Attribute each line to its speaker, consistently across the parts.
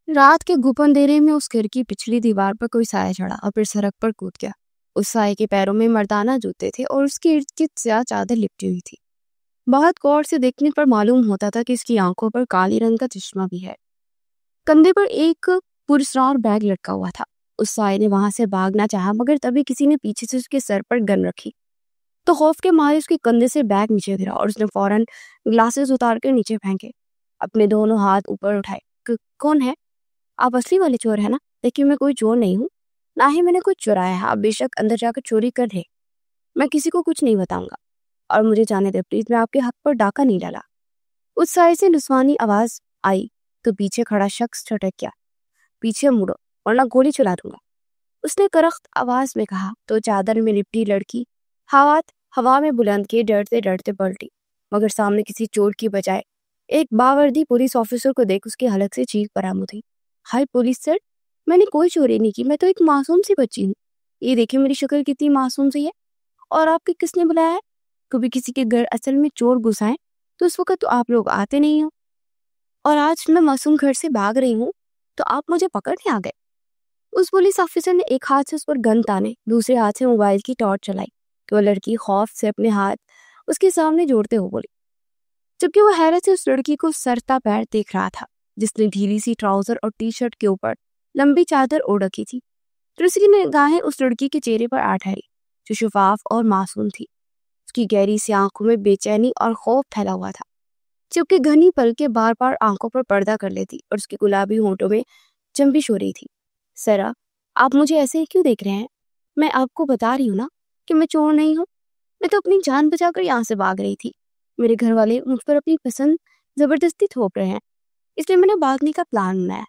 Speaker 1: رات کے گپ اندھیرے میں اس گھر کی پچھلی دیوار پر کوئی سایہ چڑھا اور پھر سڑک پر کود گیا۔ اس سائے کے پیروں میں مردانہ جوتے تھے اور اس کے ارد گرد سیاہ چادر لپٹی ہوئی تھی۔ بہت غور سے دیکھنے پر معلوم ہوتا تھا کہ اس کی آنکھوں پر کالی رنگ کا چشمہ بھی ہے۔ کندھے پر ایک پراسرار بیگ لٹکا ہوا تھا۔ اس سائے نے وہاں سے بھاگنا چاہا، مگر تبھی کسی نے پیچھے سے اس کے سر پر گن رکھی تو خوف کے مارے اس کے کندھے سے بیگ نیچے گرا اور اس نے فوراً گلاسز اتار کر نیچے پھینکے، اپنے دونوں ہاتھ اوپر اٹھائے۔ کون ہے آپ؟ اصلی والے چور ہے نا؟ دیکھیے میں کوئی چور نہیں ہوں، نہ ہی میں نے کچھ چرایا ہے۔ آپ بے شک اندر جا کر چوری کر رہے، میں کسی کو کچھ نہیں بتاؤں گا، اور مجھے جانے دے پلیز، میں آپ کے حق پر ڈاکہ نہیں ڈالا۔ اس سائے سے نسوانی آواز آئی تو پیچھے کھڑا شخص چھٹک گیا۔ پیچھے مڑو ورنہ گولی چلا دوں گا، اس نے کرخت آواز میں کہا تو چادر میں لپٹی لڑکی ہاتھ ہوا میں بلند کیے ڈرتے ڈرتے پلٹی، مگر سامنے کسی چور کی بجائے ایک باوردی پولیس آفیسر کو دیکھ اس کے حلق سے چیخ برآمد ہوئی۔ ہائی پولیس سر، میں نے کوئی چوری نہیں کی، میں تو ایک معصوم سی بچی ہوں، یہ دیکھیں میری شکل کتنی معصوم سی ہے، اور آپ کے کس نے بلایا ہے؟ کبھی کسی کے گھر اصل میں چور گھسائیں تو اس وقت تو آپ لوگ آتے نہیں ہو، اور آج میں معصوم گھر سے بھاگ رہی ہوں تو آپ مجھے پکڑنے آ گئے۔ اس پولیس آفیسر نے ایک ہاتھ سے اس پر گن تانے، دوسرے ہاتھ سے موبائل کی ٹارچ چلائی کہ وہ لڑکی خوف سے اپنے ہاتھ اس کے سامنے جوڑتے ہوئے بولی، جبکہ وہ حیرت سے اس لڑکی کو سرتا پیر دیکھ رہا تھا جس نے ڈھیلی سی ٹراؤزر اور ٹی شرٹ کے اوپر لمبی چادر اوڑھ رکھی تھی۔ پھر اس کی نگاہیں اس لڑکی کے چہرے پر آ ٹھہری جو شفاف اور معصوم تھی۔ اس کی گہری سی آنکھوں میں بے چینی اور خوف پھیلا ہوا تھا، جبکہ گھنی پلکیں بار بار آنکھوں پر پردہ کر لیتی اور اس کے گلابی ہونٹوں میں جنبش ہو رہی تھی۔ سرا، آپ مجھے ایسے ہی کیوں دیکھ رہے ہیں؟ میں آپ کو بتا رہی ہوں نا کہ میں چور نہیں ہوں، میں تو اپنی جان بچا کر یہاں سے بھاگ رہی تھی۔ میرے گھر والے مجھ پر اپنی پسند زبردستی تھوپ رہے ہیں، اس لیے میں نے بھاگنے کا پلان بنایا،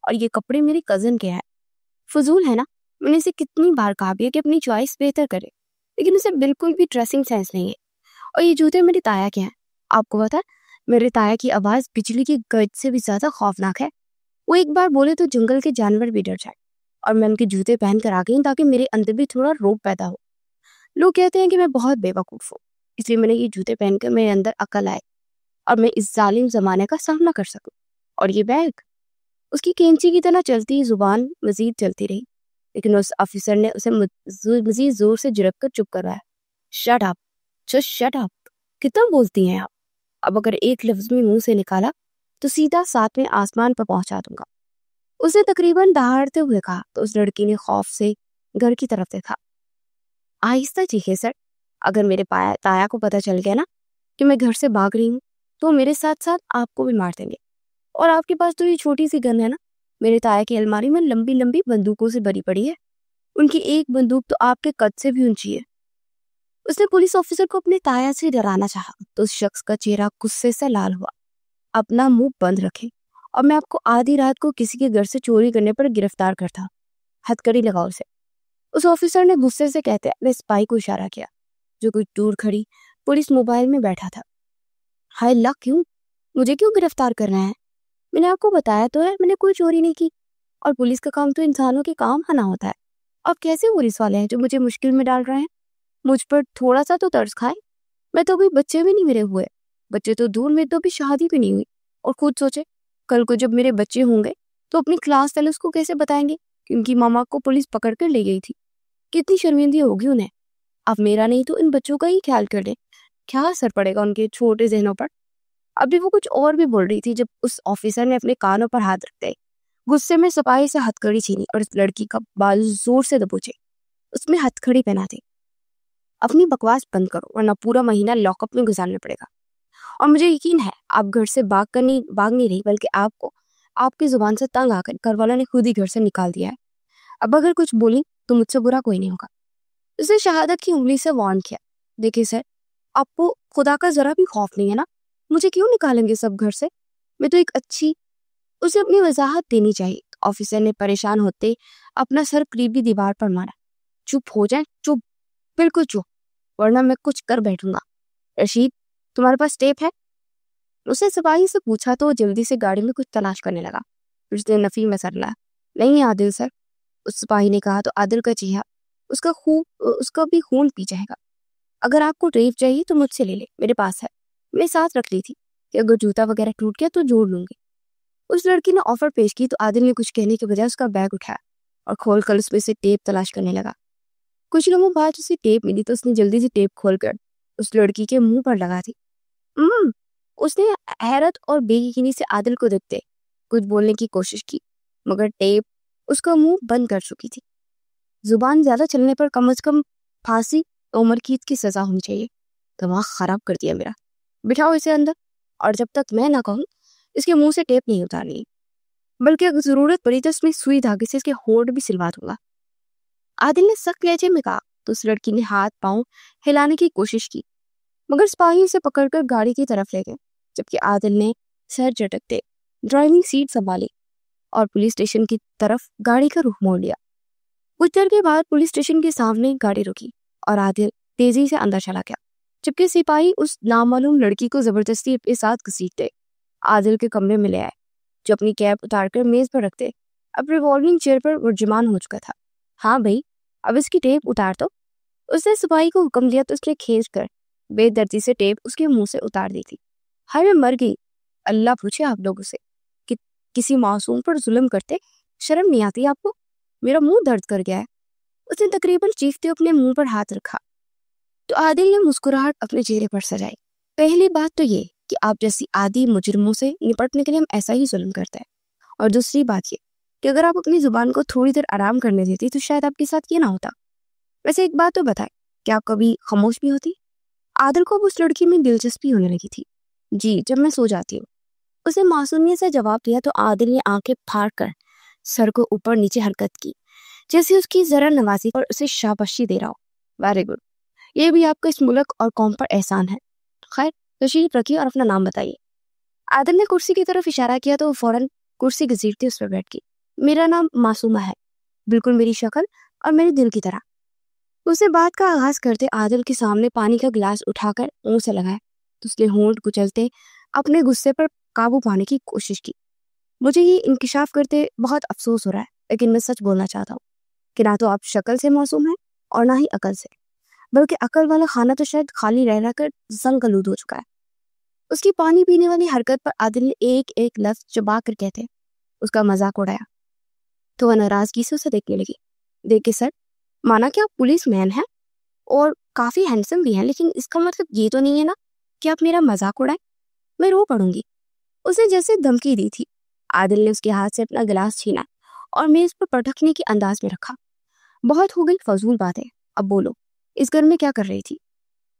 Speaker 1: اور یہ کپڑے میری کزن کے ہیں۔ فضول ہے نا، میں نے اسے کتنی بار کہا بھی ہے کہ اپنی چوائس بہتر کرے، لیکن اسے بالکل بھی ڈریسنگ سینس نہیں ہے۔ اور یہ جوتے میری تایا کے ہیں، آپ کو پتا ہے میرے تایا کی آواز بجلی کی گرج سے بھی زیادہ خوفناک ہے، وہ ایک بار بولے تو جنگل کے جانور بھی ڈر جائے، اور میں ان کے جوتے پہن کر آ گئی تاکہ میرے اندر بھی تھوڑا روب پیدا ہو۔ لوگ کہتے ہیں کہ میں بہت بے وقوف ہوں، اس لیے میں نے یہ جوتے پہن کر میرے اندر عقل آئے اور میں اس ظالم زمانے کا سامنا کر سکوں۔ اور یہ بیگ، اس کی کینچی کی طرح چلتی زبان مزید چلتی رہی، لیکن اس آفیسر نے اسے مزید زور سے جھڑک کر چپ کروایا۔ Shut up, just shut up, کتنا بولتی ہیں آپ؟ اب اگر ایک لفظ بھی منہ سے نکالا تو سیدھا 7ویں آسمان پر پہنچا دوں گا، اس نے تقریباً دہاڑتے ہوئے کہا تو اس لڑکی نے خوف سے گھر کی طرف دیکھا۔ آہستہ چیخے سر، اگر میرے تایا کو پتہ چل گیا نا کہ میں گھر سے بھاگ رہی ہوں تو میرے ساتھ ساتھ آپ کو بھی مار دیں گے، اور آپ کے پاس تو یہ چھوٹی سی گن ہے نا، میرے تایا کی الماری میں لمبی لمبی بندوقوں سے بھری پڑی ہے، ان کی ایک بندوق تو آپ کے قد سے بھی اونچی ہے۔ اس نے پولیس آفیسر کو اپنے تایا سے ڈرانا چاہا تو اس شخص کا چہرہ غصے سے لال ہوا۔ اپنا منہ بند رکھے، اور میں آپ کو آدھی رات کو کسی کے گھر سے چوری کرنے پر گرفتار کرتا، ہتھکڑی لگاؤ اسے۔ اس آفیسر نے غصے سے کہتے ہوئے سپاہی کو اشارہ کیا جو کچھ دور کھڑی پولیس موبائل میں بیٹھا تھا۔ ہائے اللہ، کیوں مجھے کیوں گرفتار کر رہے ہیں؟ میں نے آپ کو بتایا تو ہے میں نے کوئی چوری نہیں کی، اور پولیس کا کام تو انسانوں کے کام آنا ہوتا ہے۔ آپ کیسے پولیس والے ہیں جو مجھے مشکل میں ڈال رہے ہیں؟ مجھ پر تھوڑا سا تو ترس کھائیں، میں تو ابھی بچے بھی نہیں میرے ہوئے، بچے تو دور، میں تو ابھی شادی بھی نہیں ہوئی، اور خود سوچے کل کو جب میرے بچے ہوں گے تو اپنی کلاس والے اس کو کیسے بتائیں گے کہ ان کی ماما کو پولیس پکڑ کر لے گئی تھی؟ کتنی شرمندگی ہوگی انہیں۔ اب میرا نہیں تو ان بچوں کا ہی خیال کر لیں، کیا اثر پڑے گا ان کے چھوٹے ذہنوں پر۔ ابھی وہ کچھ اور بھی بول رہی تھی جب اس آفیسر نے اپنے کانوں پر ہاتھ رکھتے غصے میں سپاہی سے ہتھکڑی چھینی اور اس لڑکی کا بال زور سے دبوچے، اس میں ہتھکڑی پہنا دے۔ اپنی بکواس بند کرو ورنہ پورا مہینہ لاک اپ میں گزارنا پڑے گا، اور مجھے یقین ہے آپ گھر سے بھاگ نہیں رہی، بلکہ آپ کو آپ کی زبان سے تنگ آ کر گھر والوں نے خود ہی گھر سے نکال دیا ہے۔ اب اگر کچھ بولی تو مجھ سے برا کوئی نہیں ہوگا۔ اس نے شہادت کی انگلی سے وارن کیا۔ دیکھیے سر، آپ کو خدا کا ذرا بھی خوف نہیں ہے نا، مجھے کیوں نکالیں گے سب گھر سے؟ میں تو ایک اچھی، اسے اپنی وضاحت دینی چاہیے۔ آفیسر نے پریشان ہوتے اپنا سر قریبی دیوار پر مارا۔ چپ ہو جائیں، چپ، بالکل چپ، ورنہ میں کچھ کر بیٹھوں گا۔ رشید، تمہارے پاس ٹیپ ہے؟ اس نے سپاہی سے پوچھا تو وہ جلدی سے گاڑی میں کچھ تلاش کرنے لگا۔ اس نے نفی میں سر لایا۔ نہیں عادل سر، اس سپاہی نے کہا تو عادل کا چہرہ، اس کا بھی خون پی جائے گا۔ اگر آپ کو ٹیپ چاہیے تو مجھ سے لے لے، میرے پاس ہے، میں ساتھ رکھ لی تھی کہ اگر جوتا وغیرہ ٹوٹ گیا تو جوڑ لوں گی۔ उस लड़की ने ऑफर पेश की तो आदिल ने कुछ कहने के बजाय उसका बैग उठाया और खोल कर उसमें से टेप तलाश करने लगा। कुछ लम्हों बाद उसे टेप मिली तो उसने जल्दी से टेप खोलकर उस लड़की के मुंह पर लगा दी। उसने हैरत और बेयकीनी से आदिल को देखते कुछ बोलने की कोशिश की, मगर टेप उसका मुंह बंद कर चुकी थी। जुबान ज्यादा चलने पर कम से कम फांसी उम्र कैद की सजा होनी चाहिए। दिमाग खराब कर दिया मेरा। बिठाओ इसे अंदर, और जब तक मैं ना कहूँ इसके मुंह से टेप नहीं उतारनी, बल्कि अगर जरूरत पड़ी तो इसमें सुई धागे से इसके होंठ भी सिलवा दूंगा। आदिल ने सख्त लहजे में कहा तो उस लड़की ने हाथ पांव हिलाने की कोशिश की, मगर सिपाही उसे पकड़कर गाड़ी की तरफ ले गए, जबकि आदिल ने सर झटकते ड्राइविंग सीट संभाली और पुलिस स्टेशन की तरफ गाड़ी का रुख मोड़ लिया। कुछ देर के बाद पुलिस स्टेशन के सामने गाड़ी रुकी और आदिल तेजी से अंदर चला गया, जबकि सिपाही उस नामालूम लड़की को जबरदस्ती अपने साथ घसीटते आदिल के कमरे में ले आए, जो अपनी कैप उतारकर मेज पर रखते अब रिवॉल्विंग चेयर पर विराजमान हो चुका था। हाँ भाई, अब इसकी टेप उतार दो। उसने सिपाही को हुक्म दिया तो उसने खींच कर बेदर्दी से टेप उसके मुंह से उतार दी थी। हाय मैं मर गई। अल्लाह पूछे आप लोगों से कि किसी मासूम पर जुल्म करते शर्म नहीं आती आपको? मेरा मुंह दर्द कर गया है। उसने तकरीबन चीखते अपने मुंह पर हाथ रखा तो आदिल ने मुस्कुराहट अपने चेहरे पर सजाई। पहली बात तो ये कि आप जैसी आदि मुजरिमों से निपटने के लिए हम ऐसा ही जुल्म करते हैं, और दूसरी बात ये कि अगर आप अपनी जुबान को थोड़ी देर आराम करने देती तो शायद आपके साथ ये ना होता। वैसे एक बात तो बताए, क्या आप कभी खामोश भी होती? आदिल को अब उस लड़की में दिलचस्पी होने लगी थी। जी, जब मैं सो जाती हूँ, उसने मासूमियत से जवाब दिया तो आदिल ने आंखें फाड़ कर सर को ऊपर नीचे हरकत की, जैसे उसकी जरा नवाजी और उसे शाबाशी दे रहा हो। वेरी गुड, ये भी आपका इस मुल्क और कौम पर एहसान है। खैर, तशरीफ रखिए और अपना नाम बताइए। आदिल ने कुर्सी की तरफ इशारा किया तो वो फौरन कुर्सी घसीटते उस पर बैठ गई। मेरा नाम मासूमा है, बिल्कुल मेरी शक्ल और मेरे दिल की तरह। उसने बात का आगाज करते आदिल के सामने पानी का गिलास उठाकर मुंह से लगाया तो उसने होंठ कुचलते अपने गुस्से पर काबू पाने की कोशिश की। मुझे ये इंकिशाफ करते बहुत अफसोस हो रहा है, लेकिन मैं सच बोलना चाहता हूँ कि ना तो आप शक्ल से मासूम हैं और ना ही अकल से, बल्कि अकल वाला खाना तो शायद खाली रह रहकर जंग-आलूद हो चुका है। उसकी पानी पीने वाली हरकत पर आदिल ने एक एक लफ्ज चबा कर कहते उसका मजाक उड़ाया तो वह नाराजगी से उसे देखने लगी। देखिए सर, माना कि आप पुलिस मैन हैं और काफी हैंडसम भी हैं, लेकिन इसका मतलब ये तो नहीं है ना कि आप मेरा मजाक उड़ाएं। मैं रो पड़ूंगी। उसने जैसे धमकी दी थी। आदिल ने उसके हाथ से अपना गिलास छीना और मेज पर पटकने के अंदाज में रखा। बहुत हो गई फजूल बातें, अब बोलो, इस घर में क्या कर रही थी?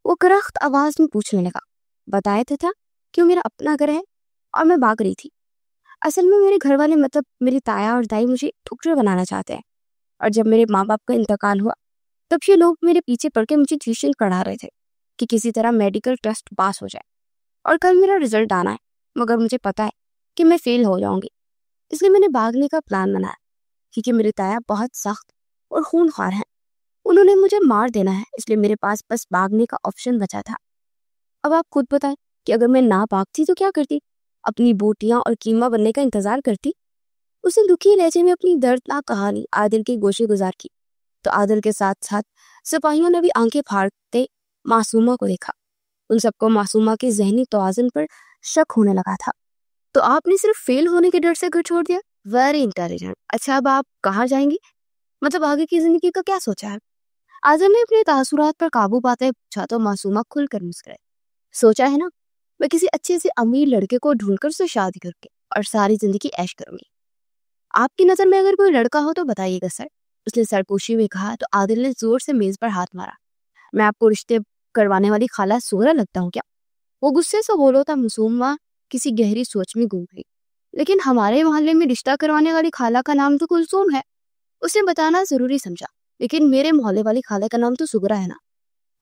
Speaker 1: वो करख्त आवाज में पूछने लगा। बताया था कि वो मेरा अपना घर है और मैं भाग रही थी। असल में मेरे घर वाले, मतलब मेरी ताया और दाई, मुझे डॉक्टर बनाना चाहते हैं, और जब मेरे माँ बाप का इंतकाल हुआ तब ये लोग मेरे पीछे पड़ के मुझे ट्यूशन पढ़ा रहे थे कि किसी तरह मेडिकल टेस्ट पास हो जाए, और कल मेरा रिजल्ट आना है, मगर मुझे पता है कि मैं फेल हो जाऊंगी। इसलिए मैंने भागने का प्लान बनाया, क्योंकि मेरे ताया बहुत सख्त और खूनख्वार हैं। उन्होंने मुझे मार देना है, इसलिए मेरे पास बस भागने का ऑप्शन बचा था। अब आप खुद बताएं कि अगर मैं ना भागती तो क्या करती? अपनी बोटियां और कीमा बनने का इंतजार करती। उसने दुखी लहजे में अपनी दर्दनाक कहानी आदिल की गोशे गुजार की तो आदिल के साथ साथ सिपाहियों ने भी आंखें फाड़ते मासूमा को देखा। उन सबको मासूमा के जहनी तवाज़ुन पर शक होने लगा था। तो आपने सिर्फ फेल होने के डर से घर छोड़ दिया? Very intelligent. अच्छा, अब आप कहाँ जाएंगी? मतलब आगे की जिंदगी का क्या सोचा है? आदिल ने अपने तासुरात पर काबू पाते पूछा तो मासूमा खुलकर मुस्कुराई। सोचा है ना, मैं किसी अच्छे से अमीर लड़के को ढूंढकर उससे शादी करके और सारी जिंदगी ऐश करूंगी। आपकी नजर में अगर कोई लड़का हो तो बताइएगा सर, उसने सरपोशी में कहा तो आदिल ने जोर से मेज पर हाथ मारा। मैं आपको रिश्ते करवाने वाली खाला सोहरा लगता हूँ क्या? वो गुस्से से बोलो था। मासूमा किसी गहरी सोच में घूम गई। लेकिन हमारे मोहल्ले में रिश्ता करवाने वाली खाला का नाम तो कुलसूम है, उसने बताना जरूरी समझा। लेकिन मेरे मोहल्ले वाली खाला का नाम तो सुगरा है ना,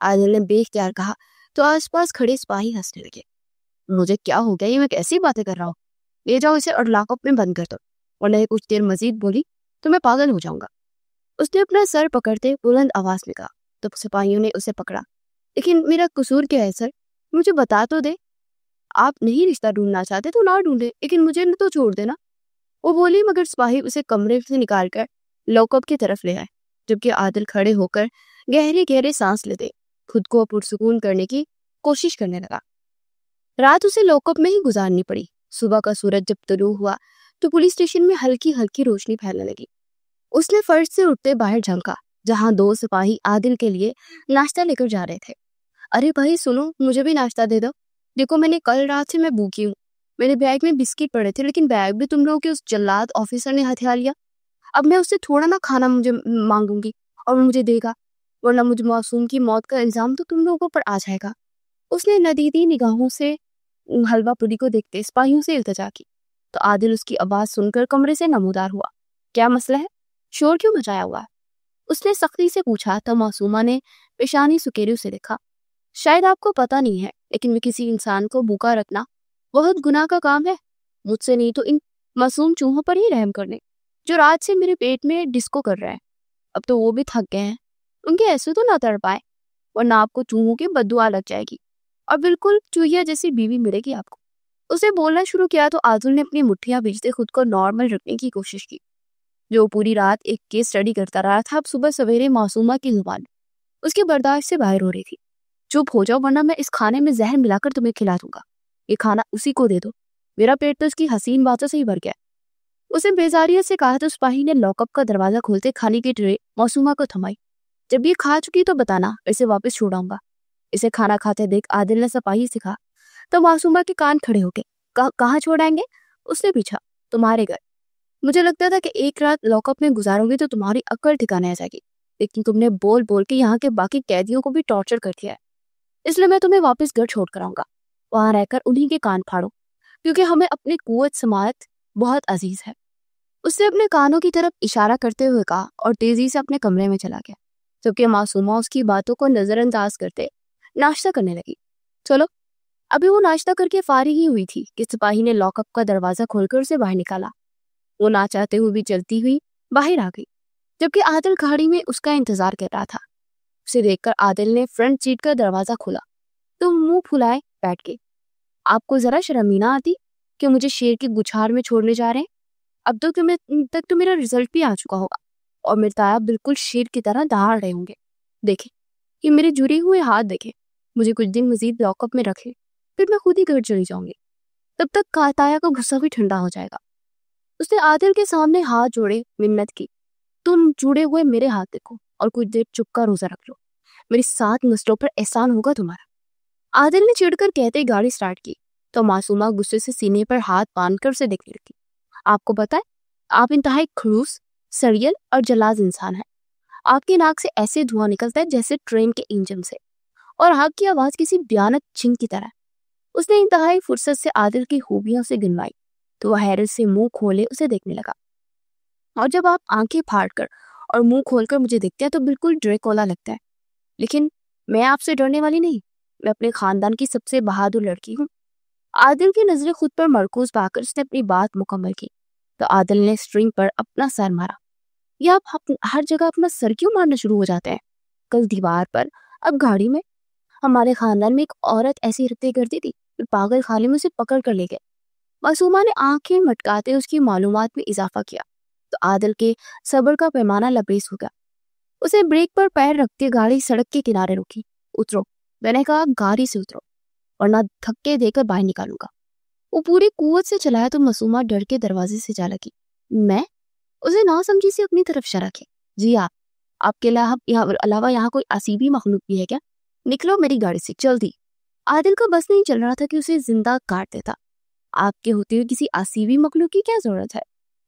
Speaker 1: आदिल ने बेख्तियार कहा तो आसपास खड़े सिपाही हंसने लगे। मुझे क्या हो गया, ये मैं कैसी बातें कर रहा हूँ? ले जाओ इसे और लॉकअप में बंद कर दो, वरना कुछ देर मजीद बोली तो मैं पागल हो जाऊंगा। उसने अपना सर पकड़ते बुलंद आवाज में कहा तो सिपाहियों ने उसे पकड़ा। लेकिन मेरा कसूर क्या है सर? मुझे बता तो दे। आप नहीं रिश्ता ढूंढना चाहते तो ना ढूंढे, लेकिन मुझे न तो छोड़ देना, वो बोली। मगर सिपाही उसे कमरे से निकाल कर लॉकअप की तरफ ले आए, जबकि आदिल खड़े होकर गहरे गहरे सांस लेते खुद को पुरसुकून करने की कोशिश करने लगा। रात उसे लॉकअप में ही गुजारनी पड़ी। صبح کا سورج جب طلوع ہوا تو پولیس اسٹیشن میں ہلکی ہلکی روشنی پھیلنے لگی۔ اس نے فرش سے اٹھتے باہر جھانکا جہاں 2 سپاہی عادل کے لیے ناشتہ لے کر جا رہے تھے۔ ارے بھائی سنو، مجھے بھی ناشتہ دے دو، دیکھو میں نے کل رات سے میں بھوکی ہوں، میرے بیگ میں بسکٹ پڑے تھے لیکن بیگ بھی تم لوگوں کے اس جلاد آفیسر نے ہتھیا لیا۔ اب میں اس سے تھوڑا نا کھانا مجھے مانگوں گی اور وہ مجھے دے گا، ورنہ مجھے معصوم کی موت کا الزام تو تم لوگوں پر آ جائے گا۔ اس نے ندیدی نگاہوں سے حلوہ پوری کو دیکھتے سپاہیوں سے التجا کی تو عادل اس کی آواز سن کر کمرے سے نمودار ہوا۔ کیا مسئلہ ہے؟ شور کیوں مچایا ہوا ہے؟ اس نے سختی سے پوچھا تو معصومہ نے پیشانی سکیرے اسے دیکھا۔ شاید آپ کو پتہ نہیں ہے لیکن میں کسی انسان کو بھوکا رکھنا بہت گناہ کا کام ہے، مجھ سے نہیں تو ان معصوم چوہوں پر ہی رحم کرنے جو رات سے میرے پیٹ میں ڈسکو کر رہے ہیں۔ اب تو وہ بھی تھک گئے ہیں، ان کے ایسے تو نہ تڑپائے ورنہ آپ کو چوہوں کی بددعا لگ جائے گی اور بالکل چوہیا جیسی بیوی ملے گی آپ کو۔ اسے بولنا شروع کیا تو عادل نے اپنی مٹھیاں بھیجتے خود کو نارمل رکھنے کی کوشش کی۔ جو پوری رات ایک کیس اسٹڈی کرتا رہا تھا اب صبح سویرے معصومہ کی زبان اس کے برداشت سے باہر ہو رہی تھی۔ چپ ہو جاؤ ورنہ میں اس کھانے میں زہر ملا کر تمہیں کھلا دوں گا، یہ کھانا اسی کو دے دو، میرا پیٹ تو اس کی حسین باتوں سے ہی بھر گیا۔ اسے بیزاریت سے کہا تو سپاہی نے لاک اپ کا دروازہ کھولتے کھانے کی ٹرے معصومہ کو تھمائی۔ جب یہ کھا چکی تو بتانا، اسے واپس چھوڑاؤں گا۔ اسے کھانا کھاتے دیکھ عادل نے سپاہی سے کہا تو معصومہ کے کان کھڑے ہو گئے۔ کہاں چھوڑائیں گے؟ اس نے پوچھا۔ تمہارے گھر۔ مجھے لگتا تھا کہ ایک رات لاک اپ میں گزاروں گی تو تمہاری عقل ٹھکانے آ جائے گی، لیکن تم نے بول بول کے یہاں کے باقی قیدیوں کو بھی ٹارچر کر دیا ہے، اس لیے میں تمہیں واپس گھر چھوڑ کر آؤں گا، وہاں رہ کر انہی کے کان پھاڑو کیونکہ ہمیں اپنی قوت سماعت بہت عزیز ہے۔ اس نے اپنے کانوں کی طرف اشارہ کرتے ہوئے کہا اور تیزی سے اپنے کمرے میں چلا گیا، جبکہ معصومہ اس کی باتوں کو نظر انداز کرتے ناشتہ کرنے لگی۔ چلو، ابھی وہ ناشتہ کر کے فارغ ہی ہوئی تھی کہ سپاہی نے لاک اپ کا دروازہ کھول کر اسے باہر نکالا۔ وہ نہ چاہتے ہوئے بھی چلتی ہوئی باہر آ گئی، جبکہ عادل گاڑی میں اس کا انتظار کر رہا تھا۔ اسے دیکھ کر عادل نے فرنٹ سیٹ کا دروازہ کھولا تو منہ پھلائے بیٹھ گئی۔ آپ کو ذرا شرم ہی نہ آتی کہ مجھے شیر کی بچھار میں چھوڑنے جا رہے ہیں؟ اب تک تو میرا رزلٹ بھی آ چکا ہوگا اور میرے تایا بالکل شیر کی طرح دہاڑ رہے ہوں گے۔ دیکھیں یہ میرے جڑے ہوئے ہاتھ، دیکھیں، مجھے کچھ دن مزید لاک اپ میں رکھے پھر میں خود ہی گھر چلی جاؤں گی، تب تک تایا کا غصہ بھی ٹھنڈا ہو جائے گا۔ اس نے عادل کے سامنے ہاتھ جوڑے منت کی، تم جڑے ہوئے میرے ہاتھ دیکھو اور کچھ دیر چپ کا روزہ رکھ لو، میری 7 مسلوں پر احسان ہوگا تمہارا۔ عادل نے چڑھ کر کہتے ہی گاڑی سٹارٹ کی تو معصومہ غصے سے سینے پر ہاتھ باندھ کر اسے دیکھنے لگی۔ آپ کو پتہ ہے آپ انتہائی خڑوس، سڑیل اور جلاز انسان ہیں۔ آپ کی ناک سے ایسے دھواں نکلتا ہے جیسے ٹرین کے انجن سے، اور آپ کی آواز کسی بھیانک چھن کی طرح۔ اس نے انتہائی فرصت سے عادل کی خوبیوں سے گنوائی تو وہ حیرت سے منہ کھولے اسے دیکھنے لگا۔ اور جب آپ آنکھیں پھاڑ کر اور منہ کھول کر مجھے دیکھتے ہیں تو بالکل ڈریکولا لگتا ہے، لیکن میں آپ سے ڈرنے والی نہیں، میں اپنے خاندان کی سب سے بہادر لڑکی ہوں۔ عادل کی نظریں خود پر مرکوز پا کر اس نے اپنی بات مکمل کی تو عادل نے اسٹرنگ پر اپنا سر مارا۔ یہ آپ ہر جگہ اپنا سر کیوں مارنا شروع ہو جاتے ہیں؟ کل دیوار پر، اب گاڑی میں۔ ہمارے خاندان میں ایک عورت ایسی حرکتیں کرتی تھی، پھر پاگل خانے میں اسے پکڑ کر لے گئے۔ معصومہ نے آنکھیں مٹکاتے اس کی معلومات میں اضافہ کیا تو عادل کے صبر کا پیمانہ لبریز ہو گیا۔ اسے بریک پر پیر رکھتے گاڑی سڑک کے کنارے رکی۔ اترو، میں نے کہا گاڑی سے اترو ورنہ دھکے دے کر باہر نکالوں گا۔ وہ پوری قوت سے چلایا تو معصومہ ڈر کے دروازے سے جا لگی۔ میں؟ اسے نہ سمجھی سے اپنی طرف اشارہ کیا۔ جی آپ کے علاوہ یہاں کوئی اسیبی مخلوق بھی ہے کیا؟ نکلو میری گاڑی سے جلدی۔ عادل کا بس نہیں چل رہا تھا کہ اسے زندہ کاٹ دیتا۔ آپ کے ہوتے ہوئے کسی اسیبی مخلوق کی کیا ضرورت ہے؟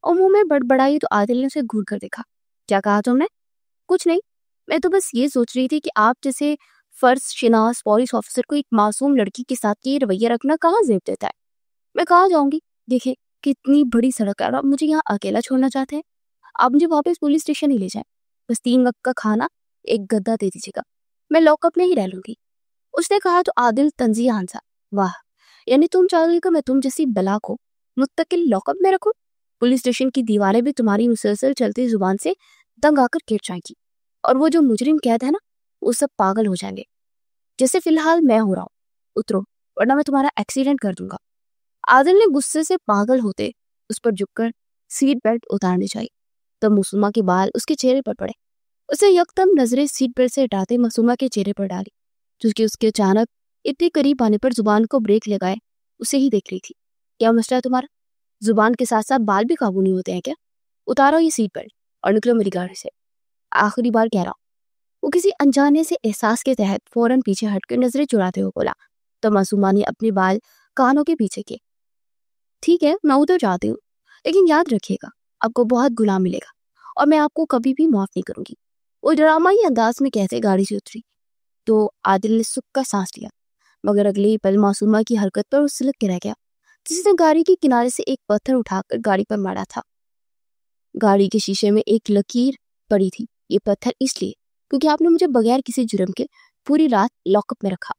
Speaker 1: اور منہ میں بڑبڑائی تو عادل نے اسے گھور کر دیکھا۔ کیا کہا تم نے؟ کچھ نہیں، میں تو بس یہ سوچ رہی تھی کہ آپ جیسے فرض شناس پولیس آفیسر کو ایک معصوم لڑکی کے ساتھ یہ رویہ رکھنا کہاں زیب دیتا ہے۔ میں کہاں جاؤں گی؟ دیکھیں کتنی بڑی سڑک ہے اور آپ مجھے یہاں اکیلا چھوڑنا چاہتے ہیں۔ آپ مجھے واپس پولیس اسٹیشن ہی لے جائیں، بس 3 وقت کا کھانا، ایک گدا دے دیجیے گا، میں لاک اپ میں ہی رہ لوں گی۔ اس نے کہا تو عادل تنزیہ ہنسا۔ واہ، یعنی تم چاہو گے کہ میں تم جیسی بلا کو مستقل لاک اپ میں رکھوں؟ پولیس اسٹیشن کی دیواریں بھی تمہاری مسلسل چلتی زبان سے دنگ آ کر گر جائیں گی، اور وہ جو مجرم قید ہے نا، وہ سب پاگل ہو جائیں گے جیسے فی الحال میں ہو رہا ہوں۔ اترو ورنہ میں تمہارا ایکسیڈنٹ کر دوں گا۔ عادل نے غصے سے پاگل ہوتے اس پر جھک کر سیٹ بیلٹ اتارنے چاہی تب معصومہ کے بال اس کے چہرے پر پڑے۔ اسے یکدم نظریں سیٹ بیلٹ سے ہٹاتے معصومہ کے چہرے پر ڈالی، جو کہ اس کے اچانک اتنے قریب آنے پر زبان کو بریک لگائے اسے ہی دیکھ رہی تھی۔ क्या मसला है तुम्हारा? जुबान के साथ साथ बाल भी काबू नहीं होते हैं क्या? उतारो ये सीट बेल्ट और निकलो मेरी गाड़ी से, आखिरी बार कह रहा हूँ। वो किसी अनजाने से एहसास के तहत फौरन पीछे हटकर नजरें चुराते हुए बोला। तो मासूमा ने अपने बाल कानों के पीछे किए। ठीक है, मैं उधर जाती हूँ, लेकिन याद रखिएगा आपको बहुत गुलाम मिलेगा और मैं आपको कभी भी माफ नहीं करूंगी। वो ड्रामाई अंदाज में कहते गाड़ी से उतरी। तो आदिल ने सुख का सांस लिया, मगर अगले ही पल मासूमा की हरकत पर वो सिलक के रह गया, जिसने गाड़ी के किनारे से एक पत्थर उठाकर गाड़ी पर मारा था। गाड़ी के शीशे में एक लकीर पड़ी थी। ये पत्थर इसलिए क्योंकि आपने मुझे बगैर किसी जुर्म के पूरी रात लॉकअप में रखा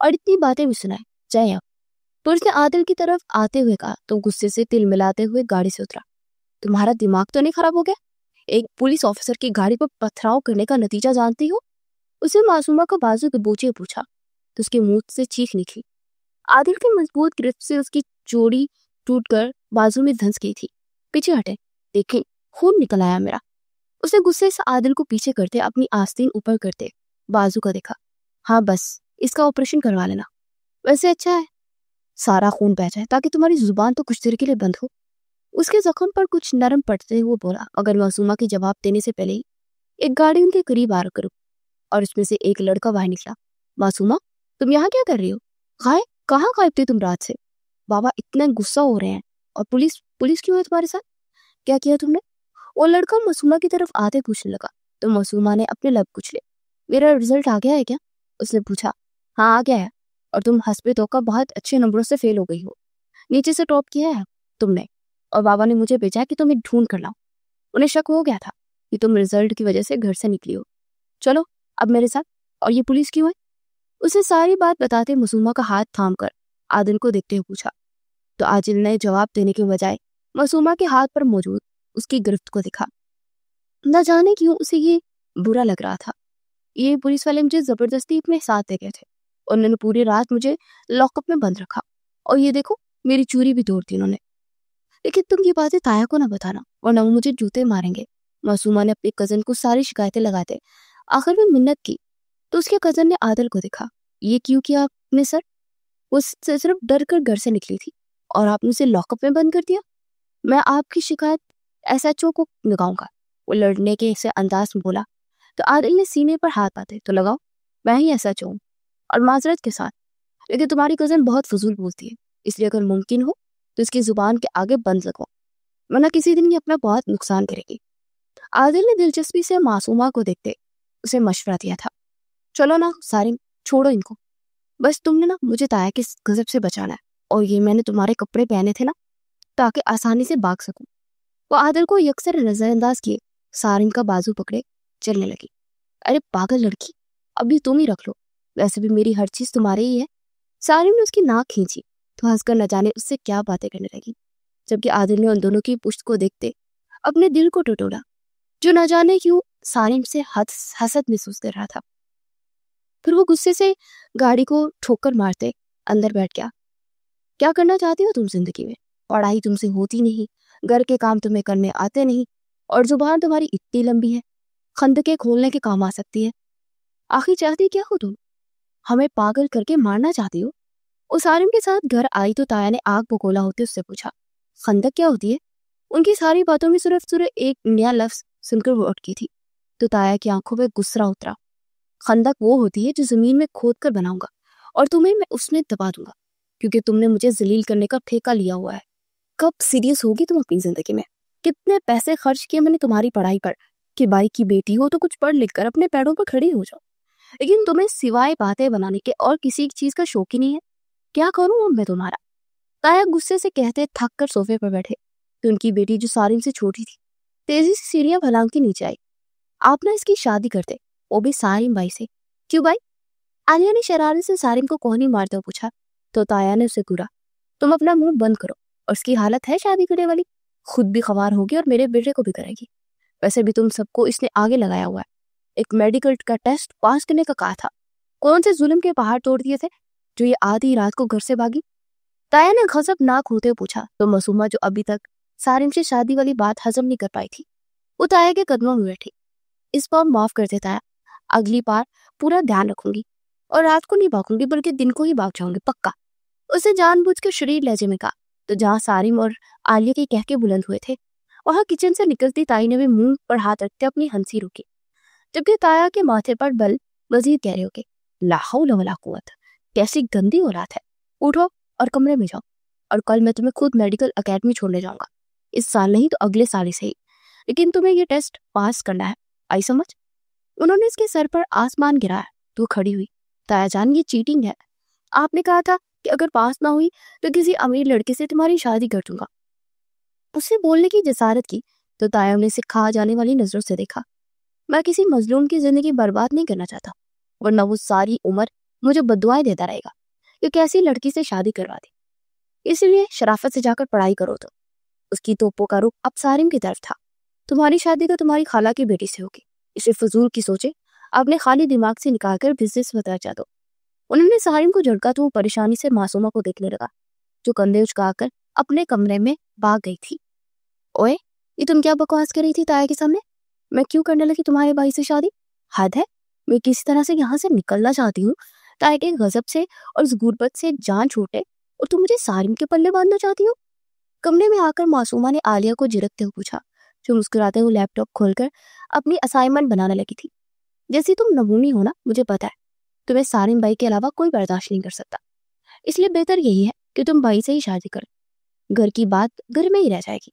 Speaker 1: और इतनी बातें भी सुनाई। जय अब। पुलिस ने आदिल की तरफ आते हुए कहा तो गुस्से से तिल मिलाते हुए गाड़ी से उतरा। तुम्हारा दिमाग तो नहीं खराब हो गया? एक पुलिस ऑफिसर की गाड़ी पर पथराव करने का नतीजा जानती हो? उसे मासूमा का बाजू दबोचे पूछा तो उसके मुंह से चीख निकली। आदिल की मजबूत गिरफ्त से उसकी जोड़ी टूटकर बाजू में धंस गई थी। पीछे हटे, देखें खून निकल आया मेरा। उसने गुस्से से आदिल को पीछे करते अपनी आस्तीन ऊपर करते बाजू का देखा। हाँ बस इसका ऑपरेशन करवा लेना, वैसे अच्छा है सारा खून बह जाए ताकि तुम्हारी जुबान तो कुछ देर के लिए बंद हो। उसके जख्म पर कुछ नरम पड़ते हुए बोला। अगर मासूमा के जवाब देने से पहले ही एक गाड़ी उनके करीब आ कर और उसमें से एक लड़का बाहर निकला। मासूमा, तुम यहाँ क्या कर रही हो? कहाँ गायब थे तुम रात से? बाबा इतना गुस्सा हो रहे हैं। और पुलिस क्यों है तुम्हारे साथ? क्या किया तुमने? वो लड़का मासूमा की तरफ आते पूछने लगा तो मासूमा ने अपने लब कुचले। मेरा रिजल्ट आ गया है क्या? उसने पूछा। हाँ आ गया है, और तुम हंसपे धोखा बहुत अच्छे नंबरों से फेल हो गई हो। नीचे से टॉप किया है तुमने, और बाबा ने मुझे भेजा कि तुम्हें ढूंढ कर लाऊं। उन्हें शक हो गया था कि तुम रिजल्ट की वजह से घर से निकली हो। चलो अब मेरे साथ। और ये पुलिस क्यों है? उसे सारी बात बताते मासूमा का हाथ थाम कर आदिल को देखते हुए पूछा। तो आदिल ने जवाब देने के बजाय मासूमा के हाथ पर मौजूद उसकी गिरफ्त को देखा। न जाने क्यों उसे ये बुरा लग रहा था। ये पुलिस वाले मुझे जबरदस्ती अपने साथ ले गए थे और उन्होंने पूरी रात मुझे लॉकअप में बंद रखा, और ये देखो मेरी चूड़ी भी तोड़ दी उन्होंने। लेकिन तुम ये बातें ताया को ना बताना वरना वो मुझे जूते मारेंगे। मासूमा ने अपने कजन को सारी शिकायतें लगाते आखिर में मिन्नत की तो उसके कजन ने आदिल को देखा। ये क्यों किया आपने सर? वो सिर्फ डर कर घर से निकली थी और आपने उसे लॉकअप में बंद कर दिया। मैं आपकी शिकायत SHO को लगाऊंगा, वो लड़ने के से अंदाज में बोला। तो आदिल ने सीने पर हाथ पाते तो लगाओ, मैं ही SHO हूँ और माजरत के साथ, लेकिन तुम्हारी कजन बहुत फजूल बोलती है, इसलिए अगर मुमकिन हो तो इसकी जुबान के आगे बंद लगाओ, वरना किसी दिन ये अपना बहुत नुकसान करेगी। आदिल ने दिलचस्पी से मासूमा को देखते उसे मशवरा दिया था। चलो ना सारिम, छोड़ो इनको, बस तुमने ना मुझे ताया के गजब से बचाना है, और ये मैंने तुम्हारे कपड़े पहने थे ना ताकि आसानी से भाग सकूं। वो आदिल को यकसर नजरअंदाज किए सारिम का बाजू पकड़े चलने लगी। अरे पागल लड़की, अभी तुम ही रख लो, वैसे भी मेरी हर चीज तुम्हारे ही है। सारिम ने उसकी नाक खींची तो हंसकर न जाने उससे क्या बातें करने लगी, जबकि आदिल ने उन दोनों की पुश्त को देखते अपने दिल को टटोला, जो न जाने क्यों सारिम से हसद महसूस कर रहा था। फिर वो गुस्से से गाड़ी को ठोकर मारते अंदर बैठ गया। क्या करना चाहती हो तुम जिंदगी में? पढ़ाई तुमसे होती नहीं, घर के काम तुम्हें करने आते नहीं, और जुबान तुम्हारी इतनी लंबी है खंदके खोलने के काम आ सकती है। आखिर चाहती क्या हो तुम? हमें पागल करके मारना चाहती हो? उस आरिम के साथ घर आई तो ताया ने आग बकोला होते उससे पूछा, खंदक क्या होती है? उनकी सारी बातों में सिर्फ एक नया लफ्ज सुनकर वो अटकी थी तो ताया की आंखों में गुस्सा उतरा। खंदक वो होती है जो जमीन में खोद कर बनाऊंगा और तुम्हें मैं उसमें दबा दूंगा, क्योंकि तुमने मुझे जलील करने का ठेका लिया हुआ है। कब सीरियस होगी तुम अपनी जिंदगी में? कितने पैसे खर्च किए मैंने तुम्हारी पढ़ाई पर कि भाई की बेटी हो तो कुछ पढ़ लिख कर अपने पैरों पर खड़ी हो जाओ, लेकिन तुम्हें सिवाय बातें बनाने के और किसी चीज का शौक ही नहीं है। क्या करूं अब मैं तुम्हारा? ताया गुस्से से कहते थक कर सोफे पर बैठे तो उनकी बेटी जो सारिम से छोटी थी तेजी से सीढ़ियां फलांग के नीचे आई। आप ना इसकी शादी करते, वो भी सारिम भाई से। क्यों भाई? आलिया ने शरारत से सारिम को कोहनी मारते हुए पूछा तो ताया ने उसे घूरा, तुम अपना मुंह बंद करो, और उसकी हालत है शादी करने वाली, खुद भी खवार होगी और मेरे बेटे को भी करेगी। वैसे भी तुम सबको इसने आगे लगाया हुआ है, एक मेडिकल का टेस्ट पास करने का कहा था, कौन से जुल्म के पहाड़ तोड़ दिए थे जो ये आधी रात को घर से भागी? ताया ने गजबनाक होते हुए पूछा तो मासूमा जो अभी तक सारिम से शादी वाली बात हजम नहीं कर पाई थी वो ताया के कदमों में बैठी। इस बार माफ कर दे ताया, अगली बार पूरा ध्यान रखूंगी और रात को नहीं भागूंगी बल्कि दिन को ही भाग जाऊंगी पक्का, उसे जानबूझ के शरीर लहजे में कहा। तो जहाँ सारिम और आलिया के कहके बुलंद हुए थे, वहां किचन से निकलती ताई ने भी मुंह पर हाथ रखते अपनी हंसी रोकी, जबकि ताया के माथे पर बल मजीद कह रहे हो कि ला हौल वला कुव्वत, कैसी गंदी औलाद है, उठो और कमरे में जाओ, और कल मैं तुम्हें खुद मेडिकल एकेडमी छोड़ने जाऊंगा, इस साल नहीं तो अगले साल ही सही, लेकिन तुम्हें ये टेस्ट पास करना है, आई समझ। उन्होंने इसके सर पर आसमान गिराया तो खड़ी हुई। ताया जान, ये चीटिंग है, आपने कहा था कि अगर पास ना हुई तो किसी अमीर लड़के से तुम्हारी शादी कर दूंगा। उससे बोलने की जसारत की तो ताया ने इसे खा जाने वाली नजरों से देखा। मैं किसी मजलूम की जिंदगी बर्बाद नहीं करना चाहता, वरना वो सारी उम्र मुझे बद्दुआएं देता रहेगा कि कैसी लड़की से शादी करवा दी। इसलिए शराफत से जाकर पढ़ाई करो। तो उसकी तोपों का रुख अब सारिम की तरफ था। तुम्हारी शादी तो तुम्हारी खाला की बेटी से होगी, इसे फजूल की सोचे अपने खाली दिमाग से निकालकर बिजनेस में तरजा दो। उन्होंने सारिम को झड़का तो वो परेशानी से मासूमा को देखने लगा, जो कंधे उचकाकर अपने कमरे में भाग गई थी। ओए, ये तुम क्या बकवास कर रही थी ताया के सामने? मैं क्यों करने लगी तुम्हारे भाई से शादी? हद है, मैं किसी तरह से यहाँ से निकलना चाहती हूँ ताया के गजब से और इस गुर्बत से जान छूटे, और तुम मुझे सारिम के पल्ले बांधना चाहती हो? कमरे में आकर मासूमा ने आलिया को झिड़कते हुए पूछा, जो मुस्कुराते हुए लैपटॉप खोलकर अपनी असाइनमेंट बनाने लगी थी। जैसी तुम नमूनी हो ना, मुझे पता है तुम्हें सारिम भाई के अलावा कोई बर्दाश्त नहीं कर सकता, इसलिए बेहतर यही है कि तुम भाई से ही शादी करो, घर की बात घर में ही रह जाएगी।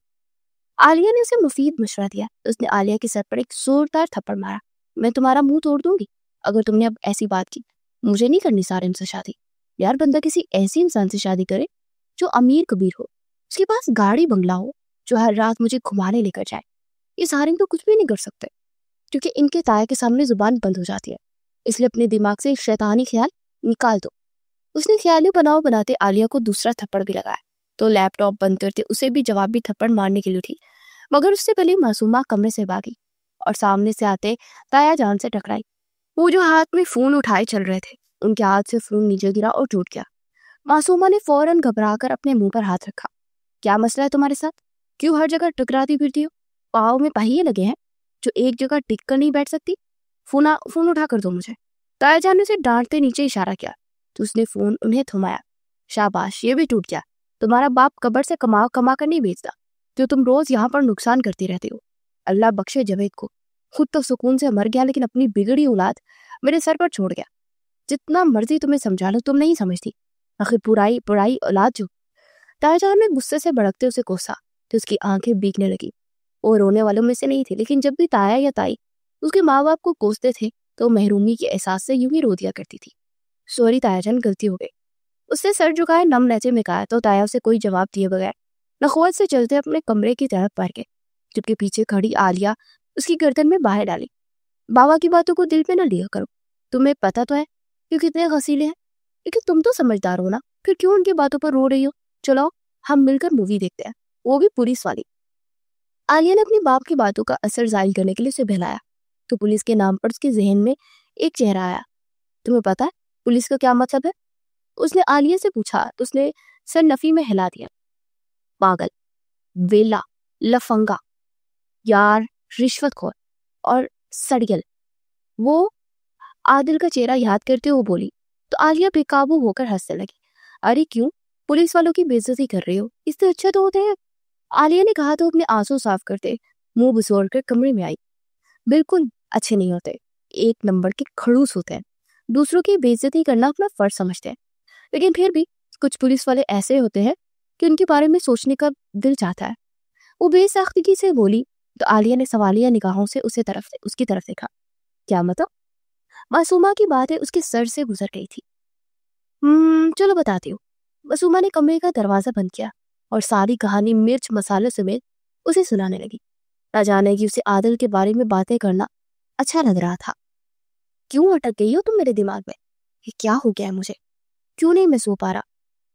Speaker 1: आलिया ने उसे मुफीद मशवरा दिया। उसने आलिया के सर पर एक जोरदार थप्पड़ मारा। मैं तुम्हारा मुंह तोड़ दूंगी अगर तुमने अब ऐसी बात की। मुझे नहीं करनी सारिम से शादी। यार, बंदा किसी ऐसी इंसान से शादी करे जो अमीर कबीर हो, उसके पास गाड़ी बंगला हो, जो हर रात मुझे घुमाने लेकर जाए। ये सारिम तो कुछ भी नहीं कर सकते, क्योंकि इनके ताया के सामने जुबान बंद हो जाती है। इसलिए अपने दिमाग से शैतानी ख्याल निकाल दो। उसने ख्याली बनाव बनाते आलिया को दूसरा थप्पड़ भी लगाया, तो लैपटॉप बंद करते उसे भी जवाबी थप्पड़ मारने के लिए उठी, मगर उससे पहले मासूमा कमरे से भागी और सामने से आते ताया जान से टकराई। वो जो हाथ में फोन उठाए चल रहे थे, उनके हाथ से फोन नीचे गिरा और टूट गया। मासूमा ने फौरन घबराकर अपने मुंह पर हाथ रखा। क्या मसला है तुम्हारे साथ? क्यों हर जगह टकराती फिरती हो? पाँव में पहिए लगे हैं जो एक जगह टिक कर नहीं बैठ सकती? फोन उठा कर दो मुझे। ताया जान ने उसे डांटते नीचे इशारा किया तो उसने फोन उन्हें थमाया। शाबाश, ये भी टूट गया। तुम्हारा बाप कब्र से कमा कमा कर नहीं बेचता, जो तुम रोज यहाँ पर नुकसान करती रहती हो। अल्लाह बख्शे जावेद को, खुद तो सुकून से मर गया, लेकिन अपनी बिगड़ी औलाद मेरे सर पर छोड़ गया। जितना मर्जी तुम्हें समझा लो, तुम नहीं समझती। आखिर बुराई औलाद जो। ताया जान ने गुस्से से भड़कते उसे कोसा तो उसकी आंखें भीगने लगी। वो रोने वालों में से नहीं थी, लेकिन जब भी ताया या ताई उसके माँ बाप को कोसते थे तो महरूमी के एहसास से यूं ही रो दिया करती थी। सॉरी ताया जान, गलती हो गई। उसने सर झुकाए नम लहजे में कहा, तो ताया उसे कोई जवाब दिए बगैर नखवत से चलते अपने कमरे की तरफ बढ़ गए, जबकि पीछे खड़ी आलिया उसकी गर्दन में बाहें डाली। बाबा की बातों को दिल पे न लिया करो, तुम्हें पता तो है कि कितने गसीले हैं, लेकिन तुम तो समझदार हो ना, फिर क्यों उनकी बातों पर रो रही हो? चलो हम मिलकर मूवी देखते हैं, वो भी पुलिस वाली। आलिया ने अपने बाप की बातों का असर जाहिर करने के लिए उसे बहलाया, तो पुलिस के नाम पर उसके जहन में एक चेहरा आया। तुम्हें पता है पुलिस का क्या मतलब है? उसने आलिया से पूछा तो उसने सर नफी में हिला दिया। पागल, वेला, लफंगा, यार, रिश्वतखोर और सड़ियल। वो आदिल का चेहरा याद करते हुए बोली, तो आलिया बेकाबू होकर हंसने लगी। अरे क्यों, पुलिस वालों की बेइज्जती कर रही हो? इससे अच्छा तो होते हैं। आलिया ने कहा तो अपने आंसू साफ करते मुंह बसोड़ कर कमरे में आई। बिल्कुल अच्छे नहीं होते, एक नंबर के खड़ूस होते हैं, दूसरों की बेइज्जती करना अपना फर्ज समझते हैं। लेकिन फिर भी कुछ पुलिस वाले ऐसे होते हैं कि उनके बारे में सोचने का दिल चाहता है। वो बेसख्तगी से बोली तो आलिया ने सवालिया निगाहों से उसकी तरफ देखा। क्या मतलब? मासूमा की बातें उसके सर से गुजर गई थी। चलो बताती हूँ। मासूमा ने कमरे का दरवाजा बंद किया और सारी कहानी मिर्च मसाले समेत उसे सुनाने लगी। न जाने कि उसे आदिल के बारे में बातें करना अच्छा लग रहा था। क्यों अटक गई हो तुम मेरे दिमाग में? ये क्या हो गया है मुझे? क्यों नहीं मैं सो पा रहा?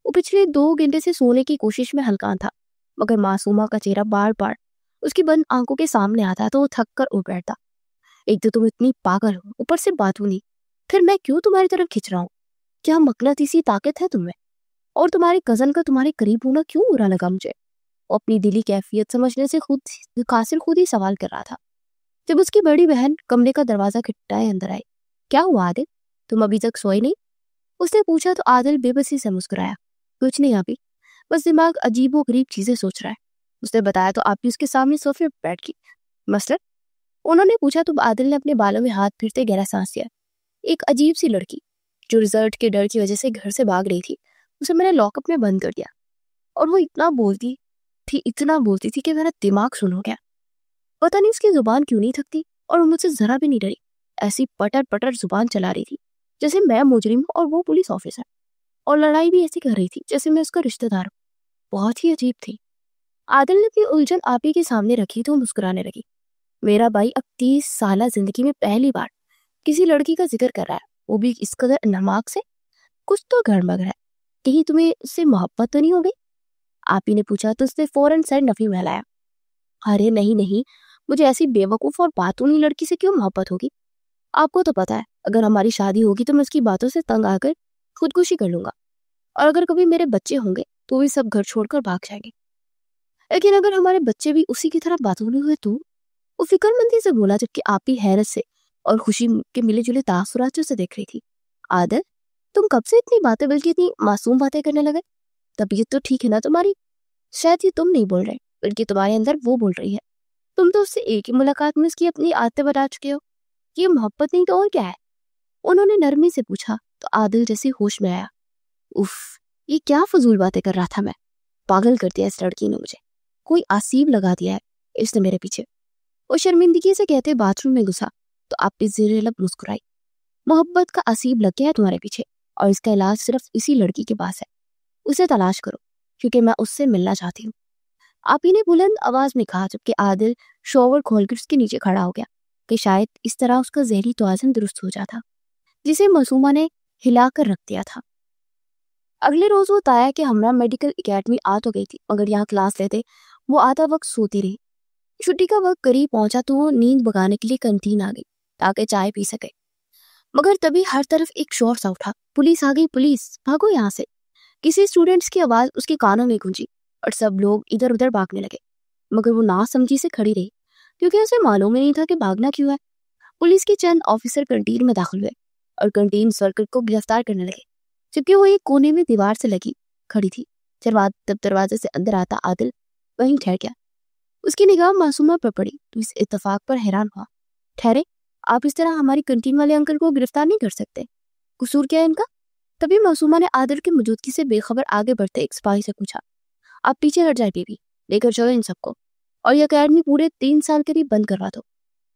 Speaker 1: वो पिछले 2 घंटे से सोने की कोशिश में हलकान था, मगर मासूमा का चेहरा बार बार उसकी बंद आंखों के सामने आता तो वो थक कर उठ बैठता। एक तो तुम इतनी पागल हो, ऊपर से बातूनी, फिर मैं क्यों तुम्हारी तरफ खिंच रहा हूँ? क्या मकनतीसी ताकत है तुम्हें? और तुम्हारे कजन का तुम्हारे करीब होना क्यों बुरा लगा मुझे? वो अपनी दिली कैफियत समझने से कासिर खुद ही सवाल कर रहा था, जब उसकी बड़ी बहन कमरे का दरवाजा खटखटाए अंदर आई। क्या हुआ आदिल, तुम अभी तक सोए नहीं? उसने पूछा तो आदिल बेबसी से मुस्कुराया। कुछ नहीं अभी, بس دماغ عجیب و غریب چیزیں سوچ رہا ہے۔ اس نے بتایا تو آپ بھی اس کے سامنے صوفے پر بیٹھ گئی۔ مثلاً انہوں نے پوچھا تو عادل نے اپنے بالوں میں ہاتھ پھرتے گہرا سانس لیا۔ ایک عجیب سی لڑکی جو رزلٹ کے ڈر کی وجہ سے گھر سے بھاگ رہی تھی، اسے میں نے لاک اپ میں بند کر دیا، اور وہ اتنا بولتی تھی کہ میرا دماغ سن ہو گیا۔ پتہ نہیں اس کی زبان کیوں نہیں تھکتی، اور وہ مجھ سے ذرا بھی نہیں ڈری۔ ایسی پٹر پٹر زبان چلا رہی تھی جیسے میں مجرم ہوں اور وہ پولیس آفیسر، اور لڑائی بھی ایسی کر رہی تھی جیسے میں اس کا رشتہ دار ہوں۔ بہت ہی عجیب تھی۔ عادل نے اپنی الجھن آپی کے سامنے رکھی تو مسکرانے لگی۔ میرا بھائی اب 30 سالہ زندگی میں پہلی بار کسی لڑکی کا ذکر کر رہا ہے، وہ بھی اس قدر نماک سے۔ کچھ تو گڑبڑ ہے، کہیں تمہیں اس سے محبت تو نہیں ہو گئی؟ آپی نے پوچھا تو اس نے فوراً سر نفی میں لایا۔ ارے نہیں، مجھے ایسی بے وقوف اور باتونی لڑکی سے کیوں محبت ہوگی؟ آپ کو تو پتا ہے اگر ہماری شادی ہوگی تو میں اس کی باتوں سے تنگ آ کر خودکشی کر لوں گا، اور اگر کبھی میرے بچے ہوں گے تو وہ سب گھر چھوڑ کر بھاگ جائیں گے۔ لیکن اگر ہمارے بچے بھی اسی کی طرح باتونی ہوئے تو؟ وہ فکر مندی سے بولا، جبکہ آپی حیرت سے اور خوشی کے ملے جلے تاثرات سے دیکھ رہی تھی۔ عادل، تم کب سے اتنی باتیں، بلکہ اتنی معصوم باتیں کرنے لگے؟ طبیعت تو ٹھیک ہے نا تمہاری؟ شاید یہ تم نہیں بول رہے بلکہ تمہارے اندر وہ بول رہی ہے۔ تم تو اس سے ایک ہی ملاقات میں اس کی اپنی عادتیں بتا چکے ہو۔ یہ محبت نہیں تو اور کیا ہے؟ انہوں نے نرمی سے پوچھا تو عادل جیسے ہوش میں آیا۔ اف، یہ کیا فضول باتیں کر رہا تھا میں؟ پاگل کر دیا اس لڑکی نے مجھے، کوئی آسیب لگا دیا ہے اس نے میرے پیچھے۔ وہ شرمندگی سے کہتے باتھ روم میں گھسا تو آپ بھی زیر لب مسکرائی۔ محبت کا آسیب لگ گیا ہے تمہارے پیچھے، اور اس کا علاج صرف اسی لڑکی کے پاس ہے۔ اسے تلاش کرو، کیونکہ میں اس سے ملنا چاہتی ہوں، آپی نے بلند آواز میں کہا، جبکہ عادل شاور کھول کر اس کے نیچے کھڑا ہو گیا کہ شاید اس طرح اس کا ذہنی توازن درست ہو جاتا، جسے معصومہ نے ہلا کر رکھ دیا تھا۔ اگلے روز وہ تایا کہ ہمراہ میڈیکل اکیڈمی آ تو گئی تھی، مگر یہاں کلاس لیتے وہ آدھا وقت سوتی رہی۔ چھٹی کا وقت قریب پہنچا تو وہ نیند بگانے کے لیے کنٹین آ گئی تاکہ چائے پی سکے، مگر تبھی ہر طرف ایک شور سا اٹھا، پولیس آ گئی، پولیس، بھاگو یہاں سے۔ کسی اسٹوڈنٹس کی آواز اس کے کانوں میں گونجی اور سب لوگ ادھر ادھر بھاگنے لگے، مگر وہ نا سمجھی سے کھڑی رہی کیونکہ اسے معلوم ہی نہیں تھا کہ بھاگنا کیوں ہے۔ پولیس کے چند آفیسر کنٹین میں داخل ہوئے اور کنٹین سرکل کو گرفتار کرنے لگے، جبکہ وہ ایک کونے میں دیوار سے لگی کھڑی تھی۔ جب دروازے سے اندر آتا عادل وہیں ٹھہر گیا۔ اس کی نگاہ معصومہ پر پڑی تو اس اتفاق پر حیران ہوا۔ ٹھہرے، آپ اس طرح ہماری کنٹین والے انکل کو گرفتار نہیں کر سکتے، قصور کیا ہے ان کا؟ تبھی معصومہ نے عادل کی موجودگی سے بے خبر آگے بڑھتے ایک سپاہی سے پوچھا، آپ پیچھے ہٹ جائے بیبی، لے کر چلو ان سب کو، اور یہ اکیڈمی پورے 3 سال کے لیے بند کروا دو۔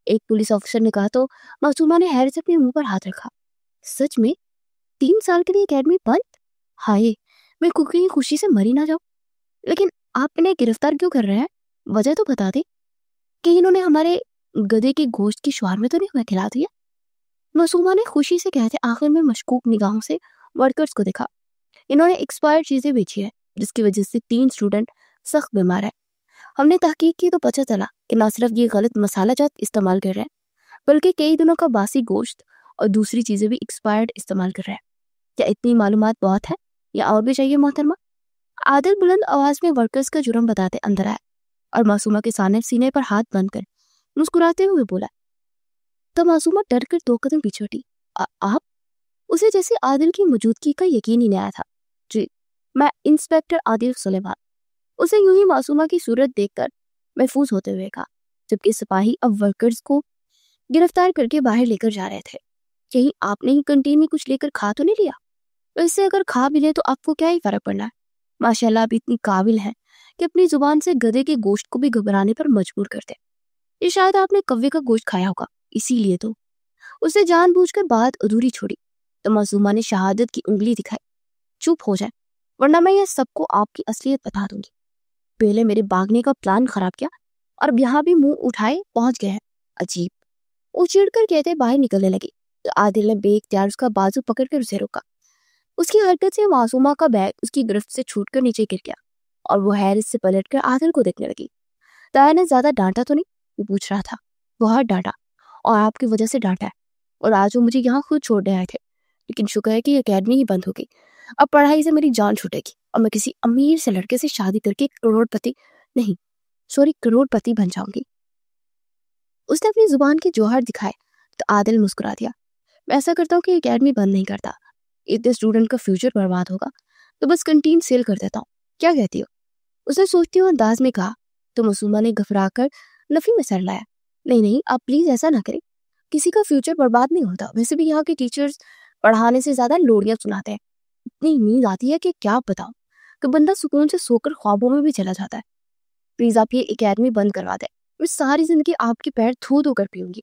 Speaker 1: ایک پولیس آفیسر نے کہا تو معصومہ نے حیرت سے اپنے منہ پر ہاتھ رکھا۔ سچ میں 3 سال کے لیے اکیڈمی بند؟ ہائے، میں کہیں خوشی سے مری نہ جاؤں۔ لیکن آپ انہیں گرفتار کیوں کر رہے ہیں؟ وجہ تو بتا دیں، کہ انہوں نے ہمارے گدھے کے گوشت کی شوار میں تو نہیں ہمیں کھلا دیا؟ معصومہ نے خوشی سے کہتے آخر میں مشکوک نگاہوں سے ورکرز کو دیکھا۔ انہوں نے ایکسپائرڈ چیزیں بیچی ہے جس کی وجہ سے 3 اسٹوڈنٹ سخت بیمار ہے۔ ہم نے تحقیق کی تو پتہ چلا کہ نہ صرف یہ غلط مسالہ جات استعمال کر رہے ہیں بلکہ کئی دنوں کا باسی گوشت اور دوسری چیزیں بھی ایکسپائرڈ استعمال کر رہے ہیں۔ کیا اتنی معلومات بہت ہے یا اور بھی چاہیے محترمہ؟ عادل بلند آواز میں ورکرز کا جرم بتاتے اندر آئے اور معصومہ کے سینے پر ہاتھ بند کر مسکراتے ہوئے بولا۔ تو معصومہ ڈر کر 2 قدم پیچھے ہٹی۔ آپ؟ اسے جیسے عادل کی موجودگی کا یقین ہی نہیں آیا تھا۔ جی، میں انسپیکٹر عادل سلیمان۔ اسے یوں ہی معصومہ کی صورت دیکھ کر محفوظ ہوتے ہوئے کہا، جبکہ سپاہی اب ورکرز کو گرفتار کر کے باہر لے کر جا رہے تھے۔ کہیں آپ نے ہی کنٹین میں کچھ لے کر کھا تو نہیں لیا؟ ویسے اگر کھا بھی لے تو آپ کو کیا ہی فرق پڑنا ہے؟ ماشاءاللہ آپ اتنی قابل ہیں کہ اپنی زبان سے گدھے کے گوشت کو بھی گھبرانے پر مجبور کرتے۔ یہ شاید آپ نے کوے کا گوشت کھایا ہوگا، اسی لیے تو۔ اسے جان بوجھ کر بات ادھوری چھوڑی تو معصومہ نے شہادت کی انگلی دکھائی۔ چپ ہو جائے ورنہ میں یہ سب کو آپ کی اصلیت بتا دوں گی۔ پہلے میرے بھاگنے کا پلان خراب کیا اور اب یہاں بھی منہ اٹھائے پہنچ گئے ہیں، عجیب۔ وہ چڑ کر کہتے باہر نکلنے لگی تو عادل نے بے اختیار اس کا بازو پکڑ کر اسے روکا۔ اس کی حرکت سے معصومہ کا بیگ اس کی گرفت سے چھوٹ کر نیچے گر گیا اور وہ حیرت سے پلٹ کر عادل کو دیکھنے لگی۔ تایا نے زیادہ ڈانٹا تو نہیں؟ وہ پوچھ رہا تھا۔ بہت ڈانٹا، اور آپ کی وجہ سے ڈانٹا ہے، اور آج وہ مجھے یہاں خود چھوڑنے آئے تھے، لیکن شکر ہے کہ یہ اکیڈمی ہی بند ہو گئی۔ اب پڑھائی سے میری جان چھوٹے گی اور میں کسی امیر سے لڑکے سے شادی کر کے کروڑ پتی بن جاؤں گی۔ اس نے اپنی زبان کے جوہر دکھائے تو عادل مسکرا دیا۔ میں ایسا کرتا ہوں کہ اکیڈمی بند نہیں کرتا، اتنے اسٹوڈنٹ کا فیوچر برباد ہوگا تو بس کنٹین سیل کر دیتا ہوں क्या कहती हो? उसने सोचते हुए अंदाज में कहा। तो मासूमा ने घबरा कर नफी में सर लाया। नहीं नहीं, आप प्लीज ऐसा ना करें, किसी का फ्यूचर बर्बाद नहीं होता। वैसे भी यहाँ के टीचर्स पढ़ाने से ज्यादा लोरियां सुनाते हैं। इतनी नींद आती है कि क्या बताऊं, कि बंदा सुकून से सोकर ख्वाबों में भी चला जाता है। प्लीज आप ये एकेडमी बंद करवा दें, मैं सारी जिंदगी आपके पैर धो धो कर पीऊंगी।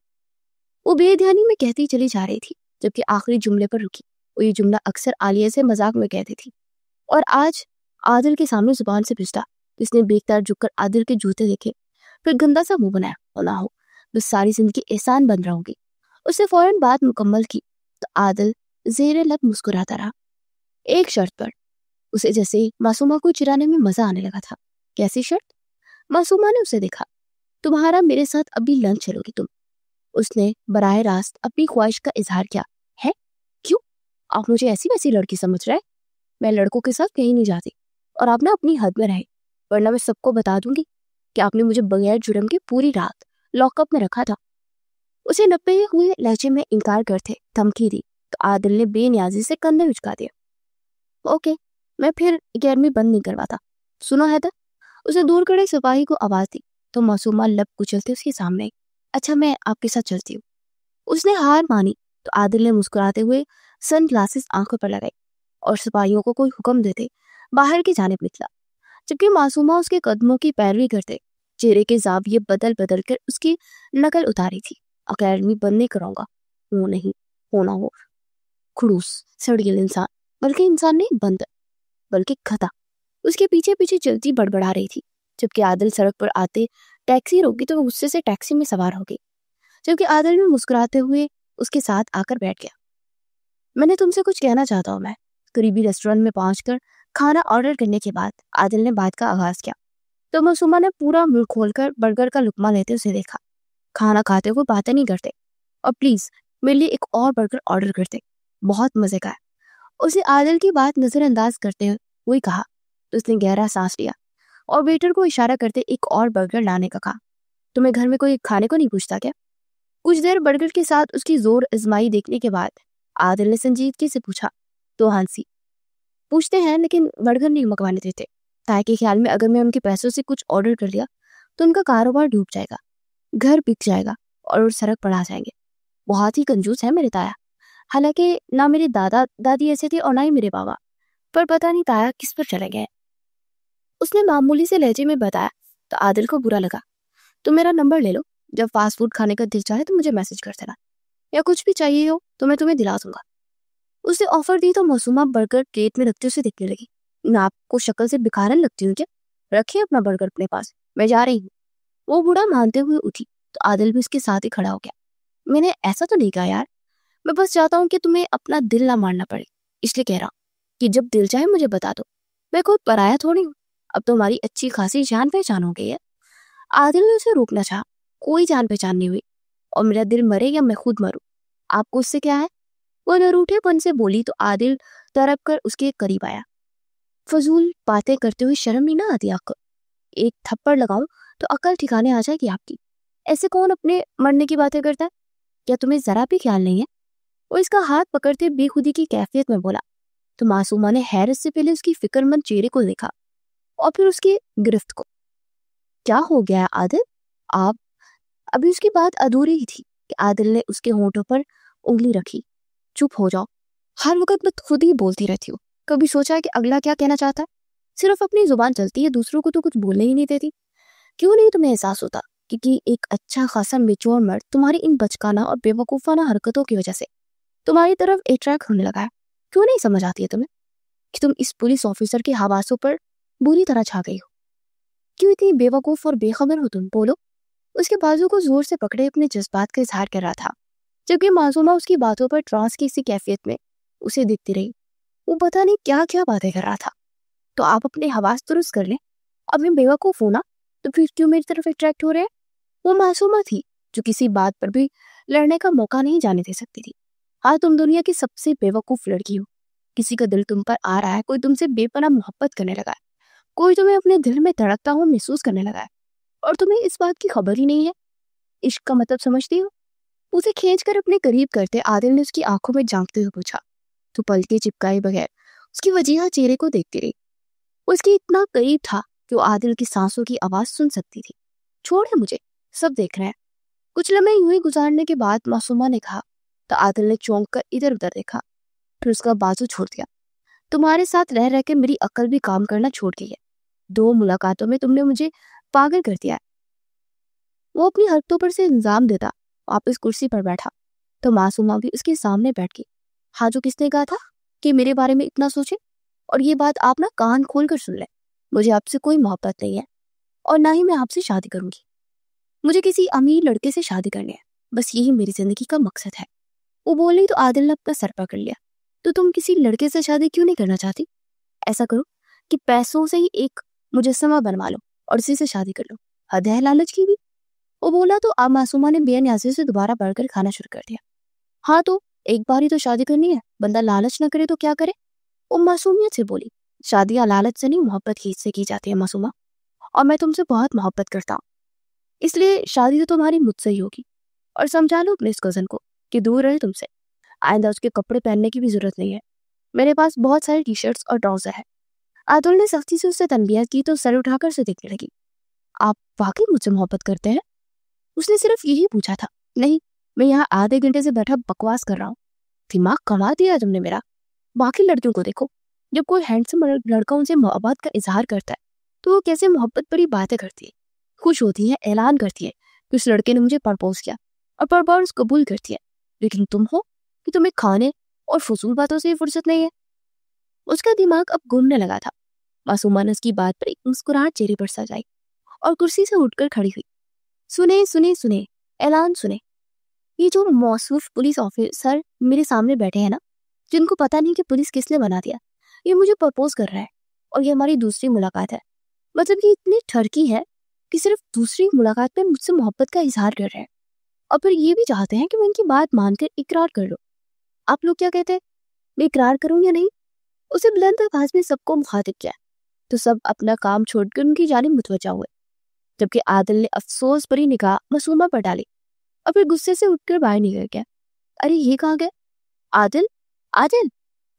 Speaker 1: वो बेध्यानी में कहती चली जा रही थी, जबकि आखिरी जुमले पर रुकी। वो ये जुमला अक्सर आलिया से मजाक में कहती थी, और आज आदिल के सामने जुबान से पिछड़ा। उसने बेख्तियार झुककर आदिल के जूते देखे, फिर गंदा सा मुंह बनाया। और ना हो, बस सारी जिंदगी एहसान बन रहूंगी। उसने फौरन बात मुकम्मल की तो आदिल जेरे लब मुस्कुराता रहा, एक शर्त पर। उसे जैसे ही मासूमा को चिढ़ाने में मजा आने लगा था। कैसी शर्त? मासूमा ने उसे देखा। तुम्हारा मेरे साथ अभी लंच चलोगी तुम। उसने बराह रास्त अपनी ख्वाहिश का इजहार किया। है? क्यों? आप मुझे ऐसी वैसी लड़की समझ रहे? मैं लड़कों के साथ कहीं नहीं जाती, और आप ना अपनी हद में रहे, वरना मैं सबको बता दूंगी कि आपने मुझे बगैर जुर्म के पूरी रात लॉकअप में रखा था। उसे नपे हुए लहजे में इनकार करते धमकी दी तो आदिल ने बेनियाजी से कंधे उचका दिया। ओके, मैं फिर एकेडमी बंद नहीं करवाता। सुनो हैदर, उसे दूर खड़े सिपाही को आवाज दी तो मासूमा लब कुचलते उसके सामने आई। अच्छा, मैं आपके साथ चलती हूँ। उसने हार मानी तो आदिल ने मुस्कुराते हुए सन ग्लासेस आंखों पर लगाई और सिपाहियों को कोई हुक्म देते बाहर की जानिब निकला, जबकि मासूमा उसके कदमों की पैरवी करते चेहरे के जाविये बदल बदल कर उसकी नकल उतारी थी। अकेडमी बंद नहीं कराऊंगा। वो नहीं होना, वो खड़ूस सड़ियल इंसान, बल्कि इंसान नहीं, बंदर, बल्कि खता उसके पीछे पीछे चलती बड़बड़ा रही थी। जबकि आदिल सड़क पर आते टैक्सी रोकी तो वो गुस्से से टैक्सी में सवार हो गई, जबकि आदिल भी मुस्कुराते हुए उसके साथ आकर बैठ गया। मैंने तुमसे कुछ कहना चाहता हूँ। मैं करीबी रेस्टोरेंट में पहुंचकर खाना ऑर्डर करने के बाद आदिल ने बात का आगाज किया तो मासूमा ने पूरा मुंह खोलकर बर्गर का लुकमा लेते उसे देखा। खाना खाते हुए बातें नहीं करते, और प्लीज मेरे लिए एक और बर्गर ऑर्डर करते, बहुत मजे का है। उसे आदिल की बात नजरअंदाज करते हुए कहा तो उसने गहरा सांस लिया और वेटर को इशारा करते एक और बर्गर लाने का कहा। तुम्हें घर में कोई खाने को नहीं पूछता क्या? कुछ देर बर्गर के साथ उसकी जोर आजमाई देखने के बाद आदिल ने संजीदगी से पूछा। तो हांसी, पूछते हैं, लेकिन बर्गर नहीं मंगवाने देते। ताए के ख्याल में अगर मैं उनके पैसों से कुछ ऑर्डर कर लिया तो उनका कारोबार डूब जाएगा, घर बिक जाएगा और वो सड़क पर आ जाएंगे। बहुत ही कंजूस है मेरे ताया। हालांकि ना मेरे दादा दादी ऐसे थे और ना ही मेरे बाबा, पर पता नहीं ताया किस पर चले गए। उसने मामूली से लहजे में बताया तो आदिल को बुरा लगा। तुम मेरा नंबर ले लो, जब फास्ट फूड खाने का दिल चाहे तो मुझे मैसेज कर देना, या कुछ भी चाहिए हो तो मैं तुम्हें दिला दूंगा। उसने ऑफर दी तो मासूमा बर्गर प्लेट में रखते उसे दिखने लगी। मैं आपको शक्ल से भिखारन लगती हूँ क्या? रखिए अपना बर्गर अपने पास, मैं जा रही हूँ। वो बूढ़ा मानते हुए उठी तो आदिल भी उसके साथ ही खड़ा हो गया। मैंने ऐसा तो नहीं कहा यार, मैं बस चाहता हूँ कि तुम्हें अपना दिल ना मारना पड़े, इसलिए कह रहा हूँ कि जब दिल चाहे मुझे बता दो। मैं कोई पराया थोड़ी हूँ, अब तो हमारी अच्छी खासी जान पहचान हो गई है। आदिल ने उसे रोकना चाहा, कोई जान पहचान नहीं हुई, और मेरा दिल मरे या मैं खुद मरूं, आपको उससे क्या है? वो नरूठेपन से बोली तो आदिल तड़प कर उसके करीब आया। फजूल बातें करते हुए शर्म नहीं ना आती आपको? एक थप्पड़ लगाऊं तो अकल ठिकाने आ जाएगी आपकी। ऐसे कौन अपने मरने की बातें करता है? क्या तुम्हें जरा भी ख्याल नहीं है? वो इसका हाथ पकड़ते बेखुदी की कैफियत में बोला तो मासूमा ने हैरत से पहले उसकी फिक्रमंद चेहरे को देखा और फिर उसकी गिरफ्त को। क्या हो गया है आदिल? आप? अभी उसकी बात अधूरी ही थी कि आदिल ने उसके होंठों पर उंगली रखी। चुप हो जाओ, हर वक्त मैं खुद ही बोलती रहती हूँ। कभी सोचा है कि अगला क्या कहना चाहता है? सिर्फ अपनी जुबान चलती है, दूसरों को तो कुछ बोलने ही नहीं देती। क्यों नहीं तुम्हें एहसास होता कि एक अच्छा खासा मेच्योर मर्द तुम्हारी इन बचकाना और बेवकूफाना हरकतों की वजह से तुम्हारी तरफ अट्रैक्ट होने लगा है? क्यों नहीं समझ आती है तुम्हें कि तुम इस पुलिस ऑफिसर के हवासों पर बुरी तरह छा गई हो? क्यों इतनी बेवकूफ और बेखबर हो तुम? बोलो। उसके बाजू को जोर से पकड़े अपने जज्बात का इजहार कर रहा था, जबकि मासूमा उसकी बातों पर ट्रांस की इसी कैफियत में उसे दिखती रही। वो पता नहीं क्या क्या बातें कर रहा था। तो आप अपने हवास दुरुस्त कर लें। अब मैं बेवकूफ हूं ना, तो फिर क्यों मेरी तरफ अट्रैक्ट हो रहे हैं? वो मासूमा थी जो किसी बात पर भी लड़ने का मौका नहीं जाने दे सकती थी। हाँ, तुम दुनिया की सबसे बेवकूफ लड़की हो। किसी का दिल तुम पर आ रहा है, कोई तुमसे बेपनाह मोहब्बत करने लगा है, कोई तुम्हें अपने दिल में धड़कता हुआ महसूस करने लगा है, और तुम्हें इस बात की खबर ही नहीं है। इश्क का मतलब समझती हो? उसे खींचकर अपने करीब करते आदिल ने उसकी आंखों में झांकते हुए पूछा तो पलके चिपकाए बगैर उसकी वजीहा चेहरे को देखती रही। اس की इतना करीब था कि वो आदिल की सांसों की आवाज सुन सकती थी। छोड़े मुझे, सब देख रहे हैं। कुछ लम्हे यूं ही गुजारने के बाद मासूमा ने कहा तो आदिल ने चौंक कर इधर उधर देखा, फिर उसका बाजू छोड़ दिया। तुम्हारे साथ रह रह के मेरी अक्ल भी काम करना छोड़ गई है। 2 मुलाकातों में तुमने मुझे पागल कर दिया है। वो अपनी हरकतों पर से इल्जाम देता वापस कुर्सी पर बैठा तो मासूमा भी उसके सामने बैठ गई। हाँ, जो किसने कहा था कि मेरे बारे में इतना सोचे? और ये बात आप ना कान खोल कर सुन ले, मुझे आपसे कोई मोहब्बत नहीं है और ना ही मैं आपसे शादी करूंगी। मुझे किसी अमीर लड़के से शादी करनी है, बस यही मेरी जिंदगी का मकसद है। वो बोली तो आदिल ने अपना सर पकड़ लिया। तो तुम किसी लड़के से शादी क्यों नहीं करना चाहती? ऐसा करो कि पैसों से ही एक मुजस्समा बनवा लो और उसी से शादी कर लो। हद है लालच की भी। वो बोला तो अब मासूमा ने बेनियाजी से दोबारा बढ़कर खाना शुरू कर दिया। हाँ तो एक बार ही तो शादी करनी है, बंदा लालच ना करे तो क्या करे? वो मासूमियत से बोली, शादियां लालच से नहीं मोहब्बत ही से की जाती है मासूमा, और मैं तुमसे बहुत मोहब्बत करता हूँ, इसलिए शादी तो तुम्हारी मुझसे ही होगी। और समझा लो अपने इस कजन को कि दूर रहे तुमसे। आइंदा उसके कपड़े पहनने की भी जरूरत नहीं है, मेरे पास बहुत सारे टी शर्ट्स और ट्राउजर है। आदुल ने सख्ती से उससे तनबीहत की तो सर उठाकर से देखने लगी। आप वाकई मुझसे मोहब्बत करते हैं? उसने सिर्फ यही पूछा था। नहीं, मैं यहाँ आधे घंटे से बैठा बकवास कर रहा हूँ। दिमाग कमा दिया तुमने मेरा। बाकी लड़कियों को देखो, जब कोई हैंडसम लड़का उनसे मोहब्बत का इजहार करता है तो वो कैसे मोहब्बत भरी बातें करती है, खुश होती है, ऐलान करती है कि उस लड़के ने मुझे प्रपोज किया, और प्रपोज कबूल करती है। लेकिन तुम हो कि तुम्हें खाने और फजूल बातों से फुर्सत नहीं है। उसका दिमाग अब घूमने लगा था। मासूमा ने उसकी बात पर एक मुस्कुराहट चेहरे पर सजाई और कुर्सी से उठकर खड़ी हुई। सुने सुने सुने, ऐलान सुने। ये जो मौसूफ पुलिस ऑफिसर मेरे सामने बैठे हैं ना, जिनको पता नहीं कि पुलिस किसने बना दिया, ये मुझे प्रपोज कर रहा है और ये हमारी दूसरी मुलाकात है। मतलब ये इतनी ठरकी है कि सिर्फ दूसरी मुलाकात में मुझसे मोहब्बत का इजहार कर रहे हैं और फिर ये भी चाहते हैं कि मैं इनकी बात मानकर इकरार कर लूं। आप लोग क्या कहते हैं, मैं इकरार करूं या नहीं? उसे बुलंद आवाज में सबको मुखातिब किया तो सब अपना काम छोड़कर उनकी जानिब मुतवज्जा हुए, जबकि आदिल ने अफसोस भरी निगाह मासूमा पर डाली और फिर गुस्से से उठकर बाहर निकल गया। अरे ये कहाँ गया? आदिल, आदिल।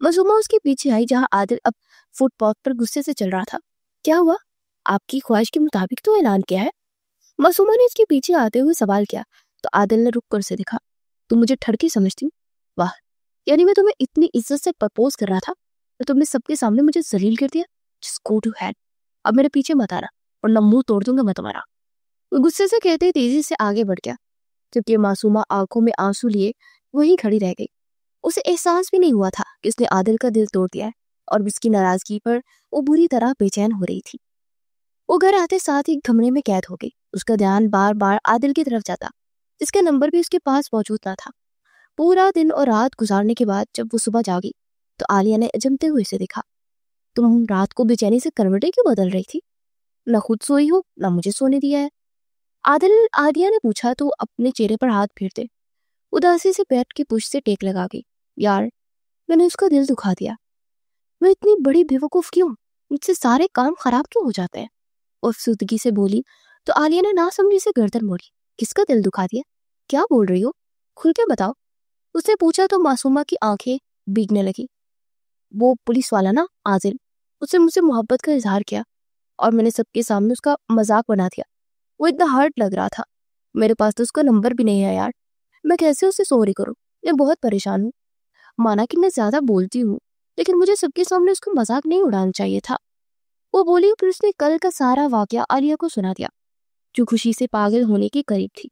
Speaker 1: मासूमा उसके पीछे आई जहां आदिल अब फुटपाथ पर गुस्से से चल रहा था। क्या हुआ? आपकी ख्वाहिश के मुताबिक तो ऐलान किया है। मासूमा ने इसके पीछे आते हुए सवाल किया तो आदिल ने रुक कर से देखा। तुम मुझे ठरकी समझती हूँ? वाह, यानी मैं तुम्हें इतनी इज्जत से प्रपोज कर रहा था तो तुमने सबके सामने मुझे जलील कर दिया। Just go to hell। अब मेरे पीछे मत आना वरना मुंह तोड़ दूंगा मैं तुम्हारा। वो गुस्से से कहते ही तेजी से आगे बढ़ गया, जबकि मासूमा आंखों में आंसू लिए वहीं खड़ी रह गई। उसे एहसास भी नहीं हुआ था कि उसने आदिल का दिल तोड़ दिया है और उसकी नाराजगी पर वो बुरी तरह बेचैन हो रही थी। वो घर आते साथ ही कमरे में कैद हो गई। उसका ध्यान बार बार आदिल की तरफ जाता, जिसका नंबर भी उसके पास मौजूद ना था। पूरा दिन और रात गुजारने के बाद जब वो सुबह जागी तो आलिया ने अजमते हुए से देखा। तुम रात को बेचैनी से करवटें क्यों बदल रही थी? न खुद सोई हो न मुझे सोने दिया है। आलिया ने पूछा तो अपने चेहरे पर हाथ फेरते उदासी से बैठ के पुश से टेक लगा गई। यार, मैंने उसका दिल दुखा दिया। मैं इतनी बड़ी बेवकूफ क्यों? मुझसे सारे काम खराब क्यों हो जाते हैं? वो अफसुदगी से बोली तो आलिया ने ना समझी से गर्दन मोड़ी। किसका दिल दुखा दिया? क्या बोल रही हो? खुल के बताओ। उसने पूछा तो मासूमा की आंखें भीगने लगी। वो पुलिस वाला ना आदिल, उसने मुझसे मोहब्बत का इजहार किया और मैंने सबके सामने उसका मजाक बना दिया। वो इतना हर्ट लग रहा था। मेरे पास तो उसका नंबर भी नहीं है यार। मैं कैसे उसे सॉरी करूं? मैं बहुत परेशान हूँ। माना कि मैं ज्यादा बोलती हूँ, लेकिन मुझे सबके सामने उसका मजाक नहीं उड़ाना चाहिए था। वो बोली फिर उसने कल का सारा वाकया आलिया को सुना दिया, जो खुशी से पागल होने के करीब थी।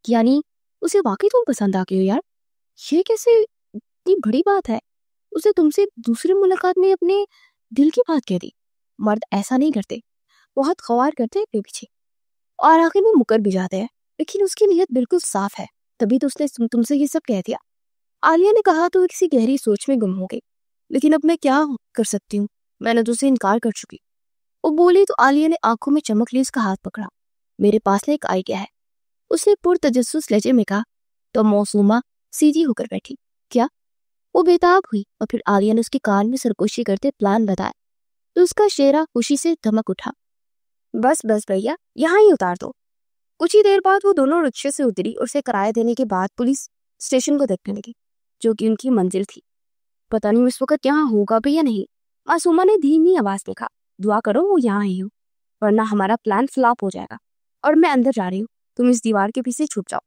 Speaker 1: यानी उसे वाकई तुम पसंद आ गई हो यार? ये कैसे इतनी बड़ी बात है? उसे तुमसे दूसरी मुलाकात में अपने दिल की बात कह दी। मर्द ऐसा नहीं करते, बहुत ख्वार करते हैं अपने पीछे और आखिर में मुकर भी जाते हैं। लेकिन उसकी नीयत बिल्कुल साफ है, तभी तो उसने तुमसे ये सब कह दिया। आलिया ने कहा तो किसी गहरी सोच में गुम हो गई। लेकिन अब मैं क्या कर सकती हूँ? मैंने तो उसे इनकार कर चुकी। वो बोली तो आलिया ने आंखों में चमक ली उसका हाथ पकड़ा। मेरे पास एक आइडिया है, उसने पुरतजस्सुस लहजे में कहा तो मौसूमा सीधी होकर बैठी। क्या? वो बेताब हुई और फिर आलिया ने उसके कान में सरगोशी करते प्लान बताया तो उसका चेहरा खुशी से धमक उठा। बस बस भैया, यहाँ ही उतार दो। कुछ ही देर बाद वो दोनों रिक्शे से उतरी और उसे किराया देने के बाद पुलिस स्टेशन को देखने लगी, जो कि उनकी मंजिल थी। पता नहीं इस वक्त यहाँ होगा भी या नहीं, मासूमा ने धीमी आवाज में कहा, दुआ करो वो यहाँ ही हो, वरना हमारा प्लान फ्लॉप हो जाएगा और मैं अंदर जा रही हूँ, तुम इस दीवार के पीछे छुप जाओ।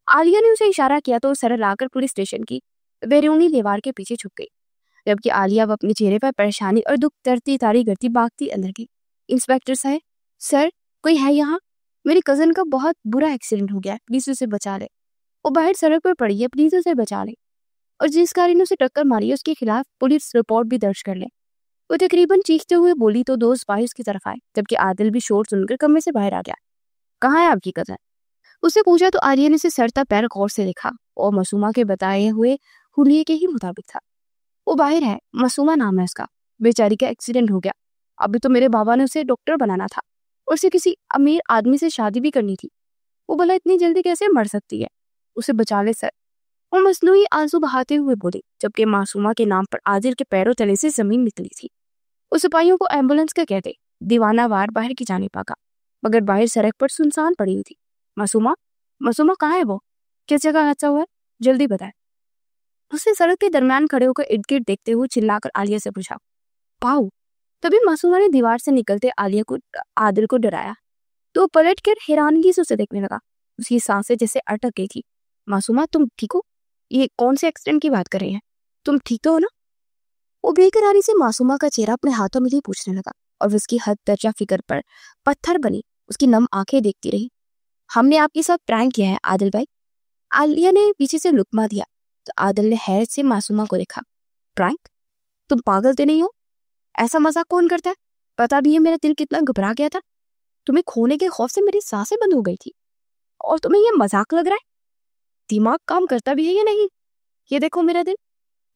Speaker 1: आलिया ने उसे इशारा किया तो सरल आकर पुलिस स्टेशन की बैरूनी दीवार के पीछे छुप गई, जबकि आलिया अब अपने चेहरे पर परेशानी और दुख तरती तारी करती भागती अंदर गई। इंस्पेक्टर साहब, सर कोई है यहाँ? मेरी कजन का बहुत बुरा एक्सीडेंट हो गया है, प्लीज उसे बचा ले। वो बाहर सड़क पर पड़ी है, प्लीज उसे बचा ले। और जिस गाड़ी ने उसे टक्कर मारी है उसके खिलाफ पुलिस रिपोर्ट भी दर्ज कर ले। वो तकरीबन चीखते हुए बोली तो दो सिपाही उसकी तरफ आए, जबकि आदिल भी शोर सुनकर कमरे से बाहर आ गया। कहाँ है आपकी कजन? उससे पूछा तो आलिया ने उसे सर तक पैर गौर से देखा और मासूमा के बताए हुए हुलिये के ही मुताबिक था। वो बाहर है, मासूमा नाम है उसका, बेचारी का एक्सीडेंट हो गया। अभी तो मेरे बाबा ने उसे डॉक्टर बनाना था और उसे किसी अमीर आदमी से शादी भी करनी थी। वो भला इतनी जल्दी कैसे मर सकती है? उसे बचा ले सर। और मसनूई आंसू बहाते हुए बोली, जबकि मासूमा के नाम पर आदिल के पैरों तले से जमीन निकली थी। उस सिपाहियों को एम्बुलेंस का कहते दीवाना वार बाहर की जाने पागा, मगर बाहर सड़क पर सुनसान पड़ी हुई थी। मासूमा, मासूमा कहाँ है? वो किस जगह हादसा हुआ है? जल्दी बताए। उसने सड़क के दरमियान खड़े होकर इर्द गिर्द देखते हुए चिल्लाकर आलिया से पूछा, पाऊ। तभी मासूमा ने दीवार से निकलते आदिल को डराया तो पलट कर हैरानगी से उसे देखने लगा। उसकी सांसें जैसे अटक गई थी। मासूमा, तुम ठीक हो? ये कौन से एक्सीडेंट की बात कर रही है? तुम ठीक तो हो ना? वो बेकरारी से मासूमा का चेहरा अपने हाथों में ही पूछने लगा और उसकी हद दर्जा फिक्र पर पत्थर बनी उसकी नम आंखें देखती रही। हमने आपके साथ प्रैंक किया है आदिल भाई। आलिया ने पीछे से लुकमा दिया तो आदिल ने हैरत से मासूमा को देखा। प्रैंक? तुम पागल तो नहीं हो? ऐसा मजाक कौन करता है? पता भी है मेरा दिल कितना घबरा गया था। तुम्हें खोने के खौफ से मेरी सांसें बंद हो गई थी और तुम्हें ये मजाक लग रहा है? दिमाग काम करता भी है या नहीं? ये देखो मेरा दिल।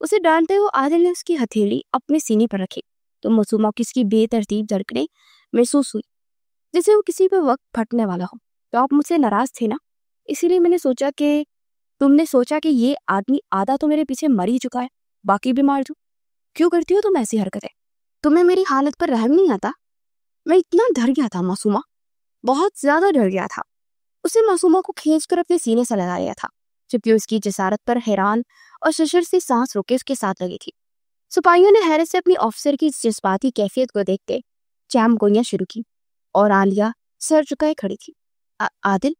Speaker 1: उसे डांटते हुए आदिल ने उसकी हथेली अपने सीने पर रखी तो मासूमा की इसकी बेतरतीब धड़कनें महसूस हुई, जैसे वो किसी भी वक्त फटने वाला हो। तो आप मुझसे नाराज थे ना, इसीलिए मैंने सोचा कि तुमने सोचा कि ये आदमी आधा तो मेरे पीछे मर ही चुका है, बाकी भी मार दूं। क्यों करती हो तुम ऐसी हरकतें? तुम्हें मेरी हालत पर रहम नहीं आता? मैं इतना डर गया था मासूमा, बहुत ज्यादा डर गया था। उसे मासूमा को खींचकर अपने सीने से लगा लिया था, जबकि उसकी जसारत पर हैरान और सशर्त से सांस रोके उसके साथ लगी थी। सिपाहियों ने हैरत से अपनी ऑफिसर की इस जज्बाती कैफियत को देखते चैम गोलियां शुरू की और आलिया सर झुकाए खड़ी थी। आदिल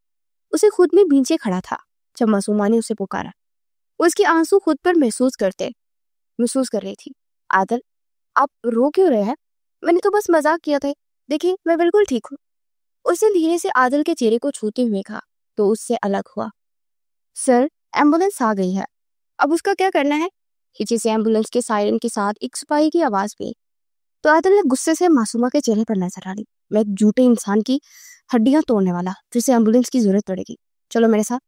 Speaker 1: उसे खुद में बींचे खड़ा था जब मासूमा ने उसे पुकारा। वो उसके आंसू खुद पर महसूस कर रही थी। आदिल, आप रो क्यों रहे हैं? मैंने तो बस मजाक किया था, देखिए मैं बिल्कुल ठीक हूँ। उसने धीरे से आदिल के चेहरे को छूते हुए कहा तो उससे अलग हुआ। सर, एम्बुलेंस आ गई है, अब उसका क्या करना है? खिंची से एम्बुलेंस के सायरन के साथ एक सिपाही की आवाज पे तो आदिल ने गुस्से से मासूमा के चेहरे पर नजर डाली। मैं एक झूठे इंसान की हड्डियां तोड़ने वाला जिसे एम्बुलेंस की जरूरत पड़ेगी, चलो मेरे साथ।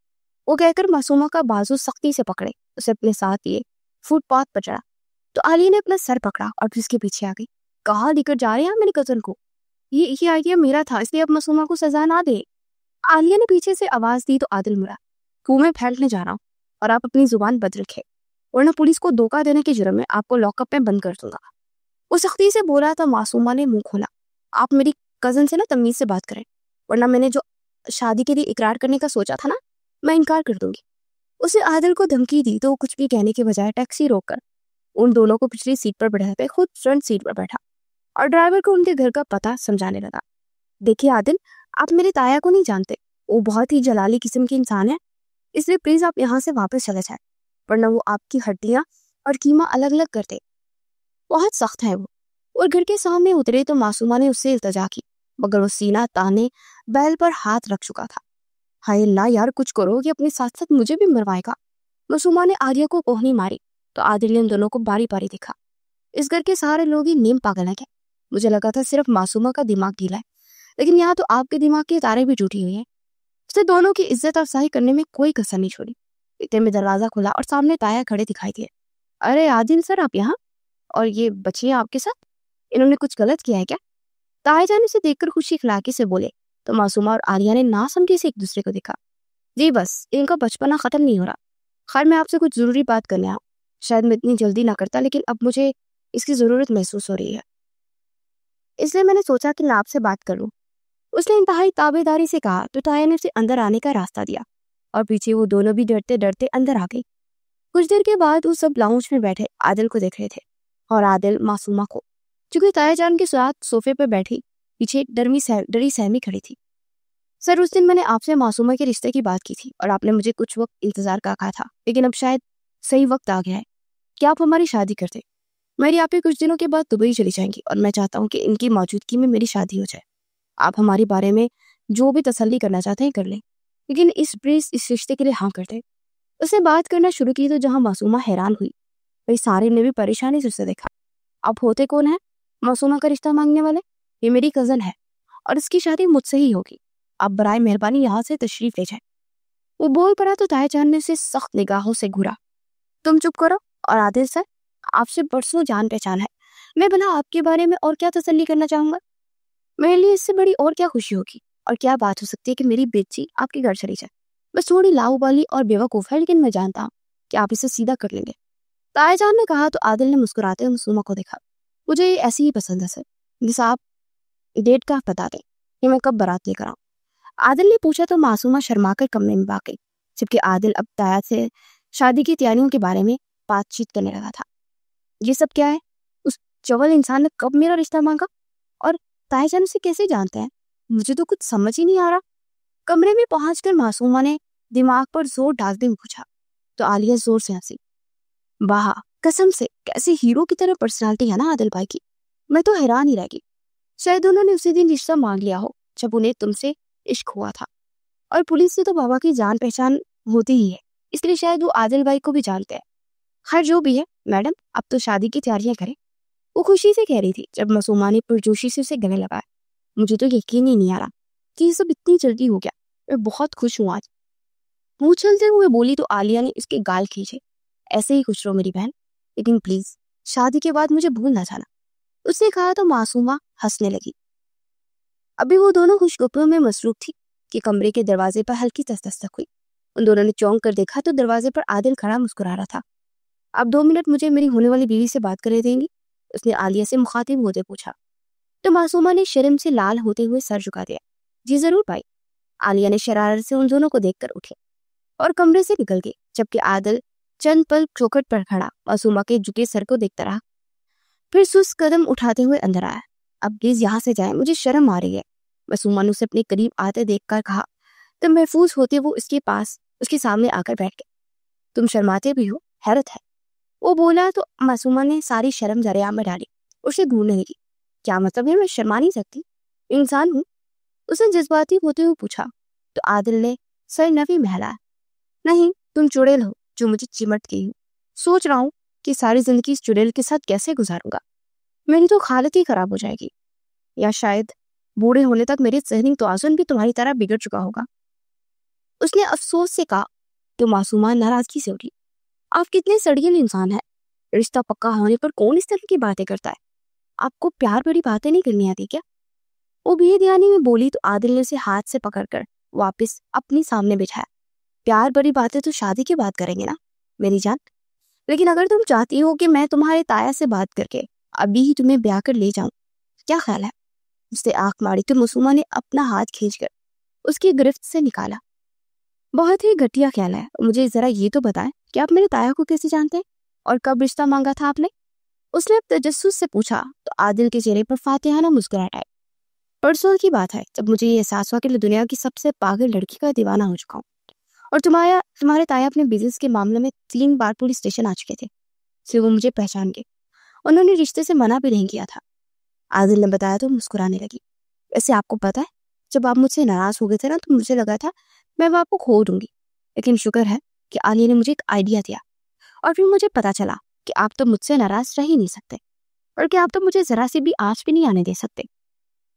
Speaker 1: वो कहकर मासूमा का बाजू सख्ती से पकड़े उसे अपने साथ लिए फुटपाथ पर चढ़ा तो आलिया ने अपना सर पकड़ा और फिर उसके पीछे आ गई। कहाँ लेकर जा रहे हैं मेरी कजन को? ये आइडिया मेरा था, इसलिए अब मासूमा को सजा ना दे। आलिया ने पीछे से आवाज दी तो आदिल मुड़ा। कुएं में फैलने जा रहा हूँ और आप अपनी जुबान बंद रखे, वरना पुलिस को धोखा देने के जुर्म में आपको लॉकअप में बंद कर दूंगा। वो सख्ती से बोला था। मासूमा ने मुंह खोला। आप मेरी कजन से ना तमीज से बात करें, वरना मैंने जो शादी के लिए इकरार करने का सोचा था ना, मैं इनकार कर दूंगी। उसे आदिल को धमकी दी तो वो कुछ भी कहने के बजाय टैक्सी रोककर उन दोनों को पिछली सीट पर बैठाते खुद फ्रंट सीट पर बैठा और ड्राइवर को उनके घर का पता समझाने लगा। देखिए आदिल, आप मेरे ताया को नहीं जानते, वो बहुत ही जलाली किस्म के इंसान है, इसलिए प्लीज आप यहाँ से वापस चले जाए, वरना वो आपकी हड्डियां और कीमा अलग अलग कर दे। बहुत सख्त है वो। और घर के सामने उतरे तो मासूमा ने उससे इल्तजा की, मगर वो सीना ताने बैल पर हाथ रख चुका था। हाय अल्लाह यार, कुछ करो, कि अपने साथ साथ मुझे भी मरवाएगा। मासूमा ने आलिया को कोहनी मारी तो आदिल ने उन दोनों को बारी बारी देखा। इस घर के सारे लोग ही नीम पागल है क्या? मुझे लगा था सिर्फ मासूमा का दिमाग ढीला है, लेकिन यहाँ तो आपके दिमाग की तारें भी टूटी हुई हैं। उसने दोनों की इज्जत अफजाई करने में कोई कसर नहीं छोड़ी। इतने में दरवाजा खुला और सामने ताया खड़े दिखाई दिए। अरे आदिल सर, आप यहाँ? और ये बच्चे आपके साथ, इन्होंने कुछ गलत किया है क्या? ताया जान उसे देखकर खुशी खिलाके से बोले तो मासूमा और आलिया ने ना समझे से एक दूसरे को देखा। जी बस, इनका बचपना खत्म नहीं हो रहा। खैर, मैं आपसे कुछ जरूरी बात करने आया। शायद मैं इतनी जल्दी ना करता, लेकिन अब मुझे इसकी जरूरत महसूस हो रही है, इसलिए मैंने सोचा कि मैं आपसे बात करूं। उसने इंतहाई ताबेदारी से कहा तो ताया ने उसे अंदर आने का रास्ता दिया और पीछे वो दोनों भी डरते डरते अंदर आ गई। कुछ देर के बाद वो सब लाउंज में बैठे आदिल को देख रहे थे और आदिल मासूमा को, क्योंकि ताया जान के साथ सोफे पर बैठी पीछे एक डरी सहमी खड़ी थी। सर, उस दिन मैंने आपसे मासूमा के रिश्ते की बात की थी और आपने मुझे कुछ वक्त इंतजार का कहा था, लेकिन अब शायद सही वक्त आ गया है कि आप हमारी शादी कर दें। मेरी आप ही कुछ दिनों के बाद दुबई चली जाएंगी और मैं चाहता हूँ कि इनकी मौजूदगी में मेरी शादी हो जाए। आप हमारे बारे में जो भी तसल्ली करना चाहते हैं कर लें, लेकिन इस रिश्ते के लिए हाँ कर दें। उसने बात करना शुरू की तो जहाँ मासूमा हैरान हुई, वही सारिन ने भी परेशानी से उसे देखा। आप होते कौन है मासूमा का रिश्ता मांगने वाले? ये मेरी कजन है और इसकी शादी मुझसे ही होगी। आप बराए मेहरबानी यहाँ से तशरीफ ले जाए। वो बोल पड़ा तो ताया जान ने उसे सख्त निगाहों से घूरा। तुम चुप करो। और आदिल सर, आपसे बरसों जान पहचान है, मैं भला आपके बारे में और क्या तसल्ली करना चाहूंगा? मेरे लिए इससे बड़ी और क्या खुशी होगी और क्या बात हो सकती है कि मेरी बेटी आपके घर चली जाए। बस थोड़ी लाऊबाली और बेवकूफ है, लेकिन मैं जानता हूँ कि आप इसे सीधा कर लेंगे। ताया जान ने कहा तो आदिल ने मुस्कुराते हुए मासूमा को देखा। मुझे ये ऐसी ही पसंद है सर, जिस आप डेट का बता दें कि मैं कब बारात लेकर आऊं। आदिल ने पूछा तो मासूमा शर्माकर कमरे में भाग गई, जबकि आदिल अब ताया से शादी की तैयारियों के बारे में बातचीत करने लगा था। ये सब क्या है? उस चवल इंसान ने कब मेरा रिश्ता मांगा और ताया जान उसे कैसे जानते हैं? मुझे तो कुछ समझ ही नहीं आ रहा। कमरे में पहुंचकर मासूमा ने दिमाग पर जोर डालते हुए पूछा तो आलिया जोर से हंसी। वाह, कसम से कैसे हीरो की तरह पर्सनालिटी है ना आदिल भाई की। मैं तो हैरान ही रह गई। शायद उन्होंने उसी दिन रिश्ता मांग लिया हो जब उन्हें तुमसे इश्क हुआ था। और पुलिस से तो बाबा की जान पहचान होती ही है, इसलिए शायद वो आदिल भाई को भी जानते हैं। खैर जो भी है मैडम, अब तो शादी की तैयारियां करें, वो खुशी से कह रही थी जब मासूमा ने पुरजोशी से उसे गले लगाया। मुझे तो यकीन ही नहीं आ रहा कि ये सब इतनी जल्दी हो गया। मैं बहुत खुश हूँ आज। मुंह चलते हुए बोली तो आलिया ने उसके गाल खींचे। ऐसे ही खुश रहो मेरी बहन, लेकिन प्लीज शादी के बाद मुझे भूल ना जाना, उसने कहा तो मासूमा हंसने लगी। अभी वो दोनों खुशगपियों में मसरूफ थी कि कमरे के दरवाजे पर हल्की दस्तक हुई। उन दोनों ने चौंक कर देखा तो दरवाजे पर आदिल खड़ा मुस्कुरा रहा था। आप 2 मिनट मुझे मेरी होने वाली बीवी से बात करे देंगी? उसने आलिया से मुखातिब होते पूछा तो मासूमा ने शर्म से लाल होते हुए सर झुका दिया। जी जरूर भाई। आलिया ने शरारत से उन दोनों को देखकर उठी और कमरे से निकल गई, जबकि आदिल चंद पल चौखट पर खड़ा मासूमा के झुके सर को देखता रहा। फिर सुस्त कदम उठाते हुए अंदर आया। अब प्लीज यहाँ से जाए, मुझे शर्म आ रही है। मासूमा ने उसे अपने करीब आते देखकर कहा तो महफूज होते वो उसके पास उसके सामने आकर बैठ गए। तुम शर्माते भी हो, हैरत है। वो बोला तो मासूमा ने सारी शर्म दरिया में डाली, उसे ढूंढने लगी। क्या मतलब है? मैं शर्मा नहीं सकती, इंसान हूँ, उसने जज्बाती होते हुए पूछा तो आदिल ने सर नफी महलाया। नहीं, तुम चुड़ैल हो जो मुझे चिमट गई हो। सोच रहा हूँ कि सारी जिंदगी इस चुड़ैल के साथ कैसे गुजारूंगा। मेरी तो हालत ही खराब हो जाएगी, या शायद बूढ़े होने तक मेरी ज़हनी तवाज़ुन भी तुम्हारी तरह बिगड़ चुका होगा, उसने अफसोस से कहा। तो मासूमा नाराजगी से उठी। आप कितने सड़ियल इंसान हैं। रिश्ता पक्का होने पर कौन इस तरह की बातें करता है? आपको प्यार भरी बातें नहीं करनी आती क्या? वो बेध्यानी में बोली तो आदिल ने उसे हाथ से पकड़कर वापस अपने सामने बिठाया। प्यार भरी बातें तो शादी के बाद करेंगे ना मेरी जान, लेकिन अगर तुम चाहती हो कि मैं तुम्हारे ताया से बात करके अभी ही तुम्हें ब्याह कर ले जाऊं, क्या ख्याल है? उससे आंख मारी तो मासूमा ने अपना हाथ खींचकर उसकी गिरफ्त से निकाला। बहुत ही घटिया ख्याल है। मुझे जरा ये तो बताएं कि आप मेरे ताया को कैसे जानते हैं और कब रिश्ता मांगा था आपने? उसने अब तजस्सुस से पूछा तो आदिल के चेहरे पर फातिहाना मुस्कुराहट आई। परसों की बात है जब मुझे ये एहसास हुआ कि मैं दुनिया की सबसे पागल लड़की का दीवाना हो चुका हूँ और तुम्हारे ताया अपने बिजनेस के मामले में 3 बार पुलिस स्टेशन आ चुके थे, इसलिए वो मुझे पहचान गए। उन्होंने रिश्ते से मना भी नहीं किया था, आदिल ने बताया तो मुस्कुराने लगी। वैसे आपको पता है, जब आप मुझसे नाराज हो गए थे ना तो मुझे लगा था मैं वो आपको खो दूंगी, लेकिन शुक्र है कि आलिया ने मुझे एक आइडिया दिया और फिर मुझे पता चला कि आप तो मुझसे नाराज रह ही नहीं सकते और कि आप तो मुझे जरा सी भी आँच भी नहीं आने दे सकते।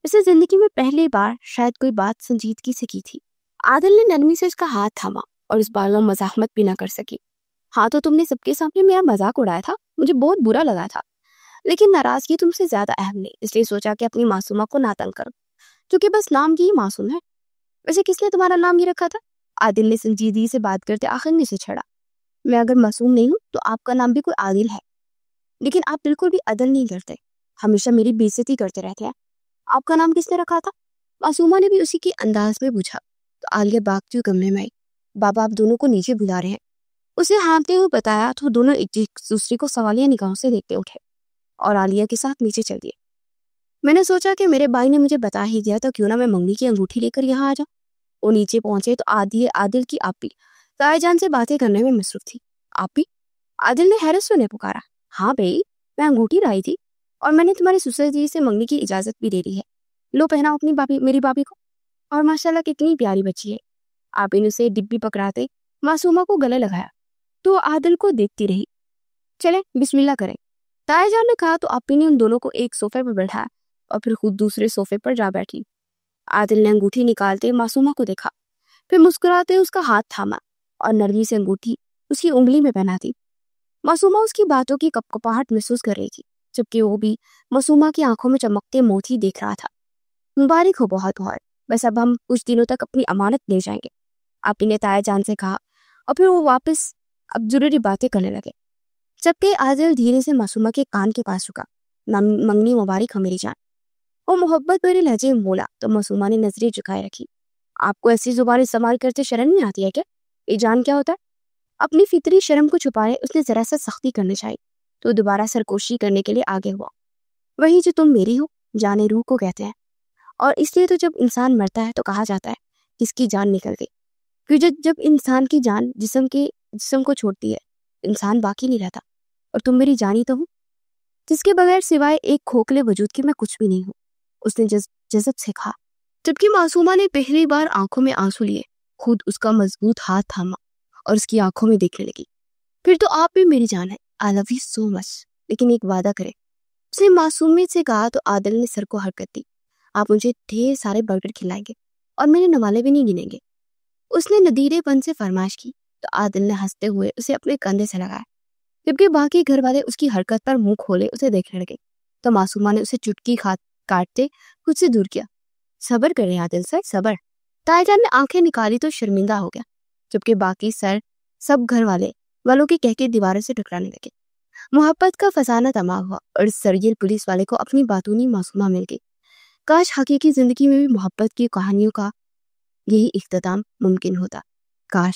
Speaker 1: इसे जिंदगी में पहली बार शायद कोई बात संजीदगी से की थी। आदिल ने नरमी से उसका हाथ थामा और इस बार वो मजाकमत भी ना कर सकी। हाँ तो तुमने सबके सामने मेरा मजाक उड़ाया था, मुझे बहुत बुरा लगा था, लेकिन नाराजगी तुमसे ज्यादा अहम नहीं, इसलिए सोचा कि अपनी मासूमा को ना तंग करो, क्योंकि बस नाम की ही मासूम है। वैसे किसने तुम्हारा नाम ये रखा था? आदिल ने संजीदगी से बात करते आखिर में से छड़ा। मैं अगर मासूम नहीं हूँ तो आपका नाम भी कोई आदिल है, लेकिन आप बिल्कुल भी अदल नहीं करते, हमेशा मेरी बेइज्जती करते रहते हैं। आपका नाम किसने रखा था? मासूमा ने भी उसी के अंदाज में पूछा तो आलिया भागती हुई कमरे में आई। बाबा आप दोनों को नीचे बुला रहे हैं, उसे हाँफते हुए बताया तो दोनों एक दूसरे को सवालिया निगाहों से देखते उठे। اور عالیہ کے ساتھ نیچے چل دیے۔ میں نے سوچا کہ میرے بھائی نے مجھے بتا ہی دیا تو کیوں نہ میں منگنی کی انگوٹھی لے کر یہاں آ جاؤں۔ وہ نیچے پہنچے تو عادل کی آپی تائے جان سے باتیں کرنے میں مصروف تھی۔ آپی؟ عادل نے حیرت سے انہیں پکارا۔ ہاں بھائی، میں انگوٹھی لائی تھی اور میں نے تمہارے سسر جی سے منگنی کی اجازت بھی دے دی ہے، لو پہناؤ اپنی میری بابی کو، اور ماشاءاللہ کتنی پیاری بچی ہے۔ آپی نے اسے ڈبی پکڑاتے معصومہ کو گلے لگایا تو عادل کو دیکھتی رہی۔ چلے بسم اللہ کریں، تائے جان نے کہا تو آپی نے ان دونوں کو ایک صوفے پر بیٹھایا اور پھر خود دوسرے صوفے پر جا بیٹھی۔ عادل نے انگوٹھی نکالتے معصومہ کو دیکھا، پھر مسکراتے اس کا ہاتھ تھاما اور نرمی سے انگوٹھی اس کی انگلی میں پہنا دی۔ معصومہ اس کی باتوں کی کپکپاہٹ محسوس کر رہی تھی، جبکہ وہ بھی معصومہ کی آنکھوں میں چمکتے موتی دیکھ رہا تھا۔ مبارک ہو بہت بہت، بس اب ہم کچھ دنوں تک اپنی امانت لے جائیں گے، آپی نے تائے جان سے کہا، اور پھر وہ واپس اب ضروری باتیں کرنے لگے۔ جبکہ عادل دھیرے سے معصومہ کے کان کے پاس رکا۔ منگنی مبارک ہو میری جان، وہ محبت بھرے لہجے میں بولا تو معصومہ نے نظریں جھکائے رکھی۔ آپ کو ایسی زبان استعمال کرتے شرم نہیں آتی ہے کیا؟ یہ جان کیا ہوتا ہے؟ اپنی فطری شرم کو چھپائے اس نے ذرا سا سختی کرنی چاہی تو دوبارہ سرکوشی کرنے کے لیے آگے ہوا۔ وہی جو تم میری ہو، جان روح کو کہتے ہیں، اور اس لیے تو جب انسان مرتا ہے تو کہا جاتا ہے کس کی جان نکل گئی، کیونکہ جب انسان کی جان جسم کو چھوڑتی ہے انسان باقی نہیں رہتا، اور تم میری جانی تو ہو جس کے بغیر سوائے ایک کھوکھلے وجود کے میں کچھ بھی نہیں ہوں، اس نے جذب سے کہا، جبکہ معصومہ نے پہلی بار آنکھوں میں آنسو لیے خود اس کا مضبوط ہاتھ تھاما اور اس کی آنکھوں میں دیکھنے لگی۔ پھر تو آپ بھی میری جان ہے، I love you so much، لیکن ایک وعدہ کرے، اس نے معصومیت سے کہا تو عادل نے سر کو حرکت دی۔ آپ مجھے ڈھیر سارے برگر کھلائیں گے اور میرے نوالے بھی نہیں گنیں گے، اس نے ندیرے پن سے فرمائش کی تو عادل نے ہنستے ہوئے اسے اپنے کندھے سے لگایا، جبکہ باقی گھر والے اس کی حرکت پر منہ کھولے اسے دیکھنے لگے تو معصومہ نے اسے چٹکی کاٹتے خود سے دور کیا۔ صبر کریں عادل سر، صبر۔ تائے جان نے آنکھیں نکالی تو شرمندہ ہو گیا، جبکہ باقی سب گھر والوں کے کہہ کے دیواروں سے ٹکرانے لگے۔ محبت کا فسانہ تما ہوا اور سرگل پولیس والے کو اپنی باتونی معصومہ مل گئی۔ کاش حقیقی زندگی میں بھی محبت کی کہانیوں کا یہی اختتام ممکن ہوتا، کاش۔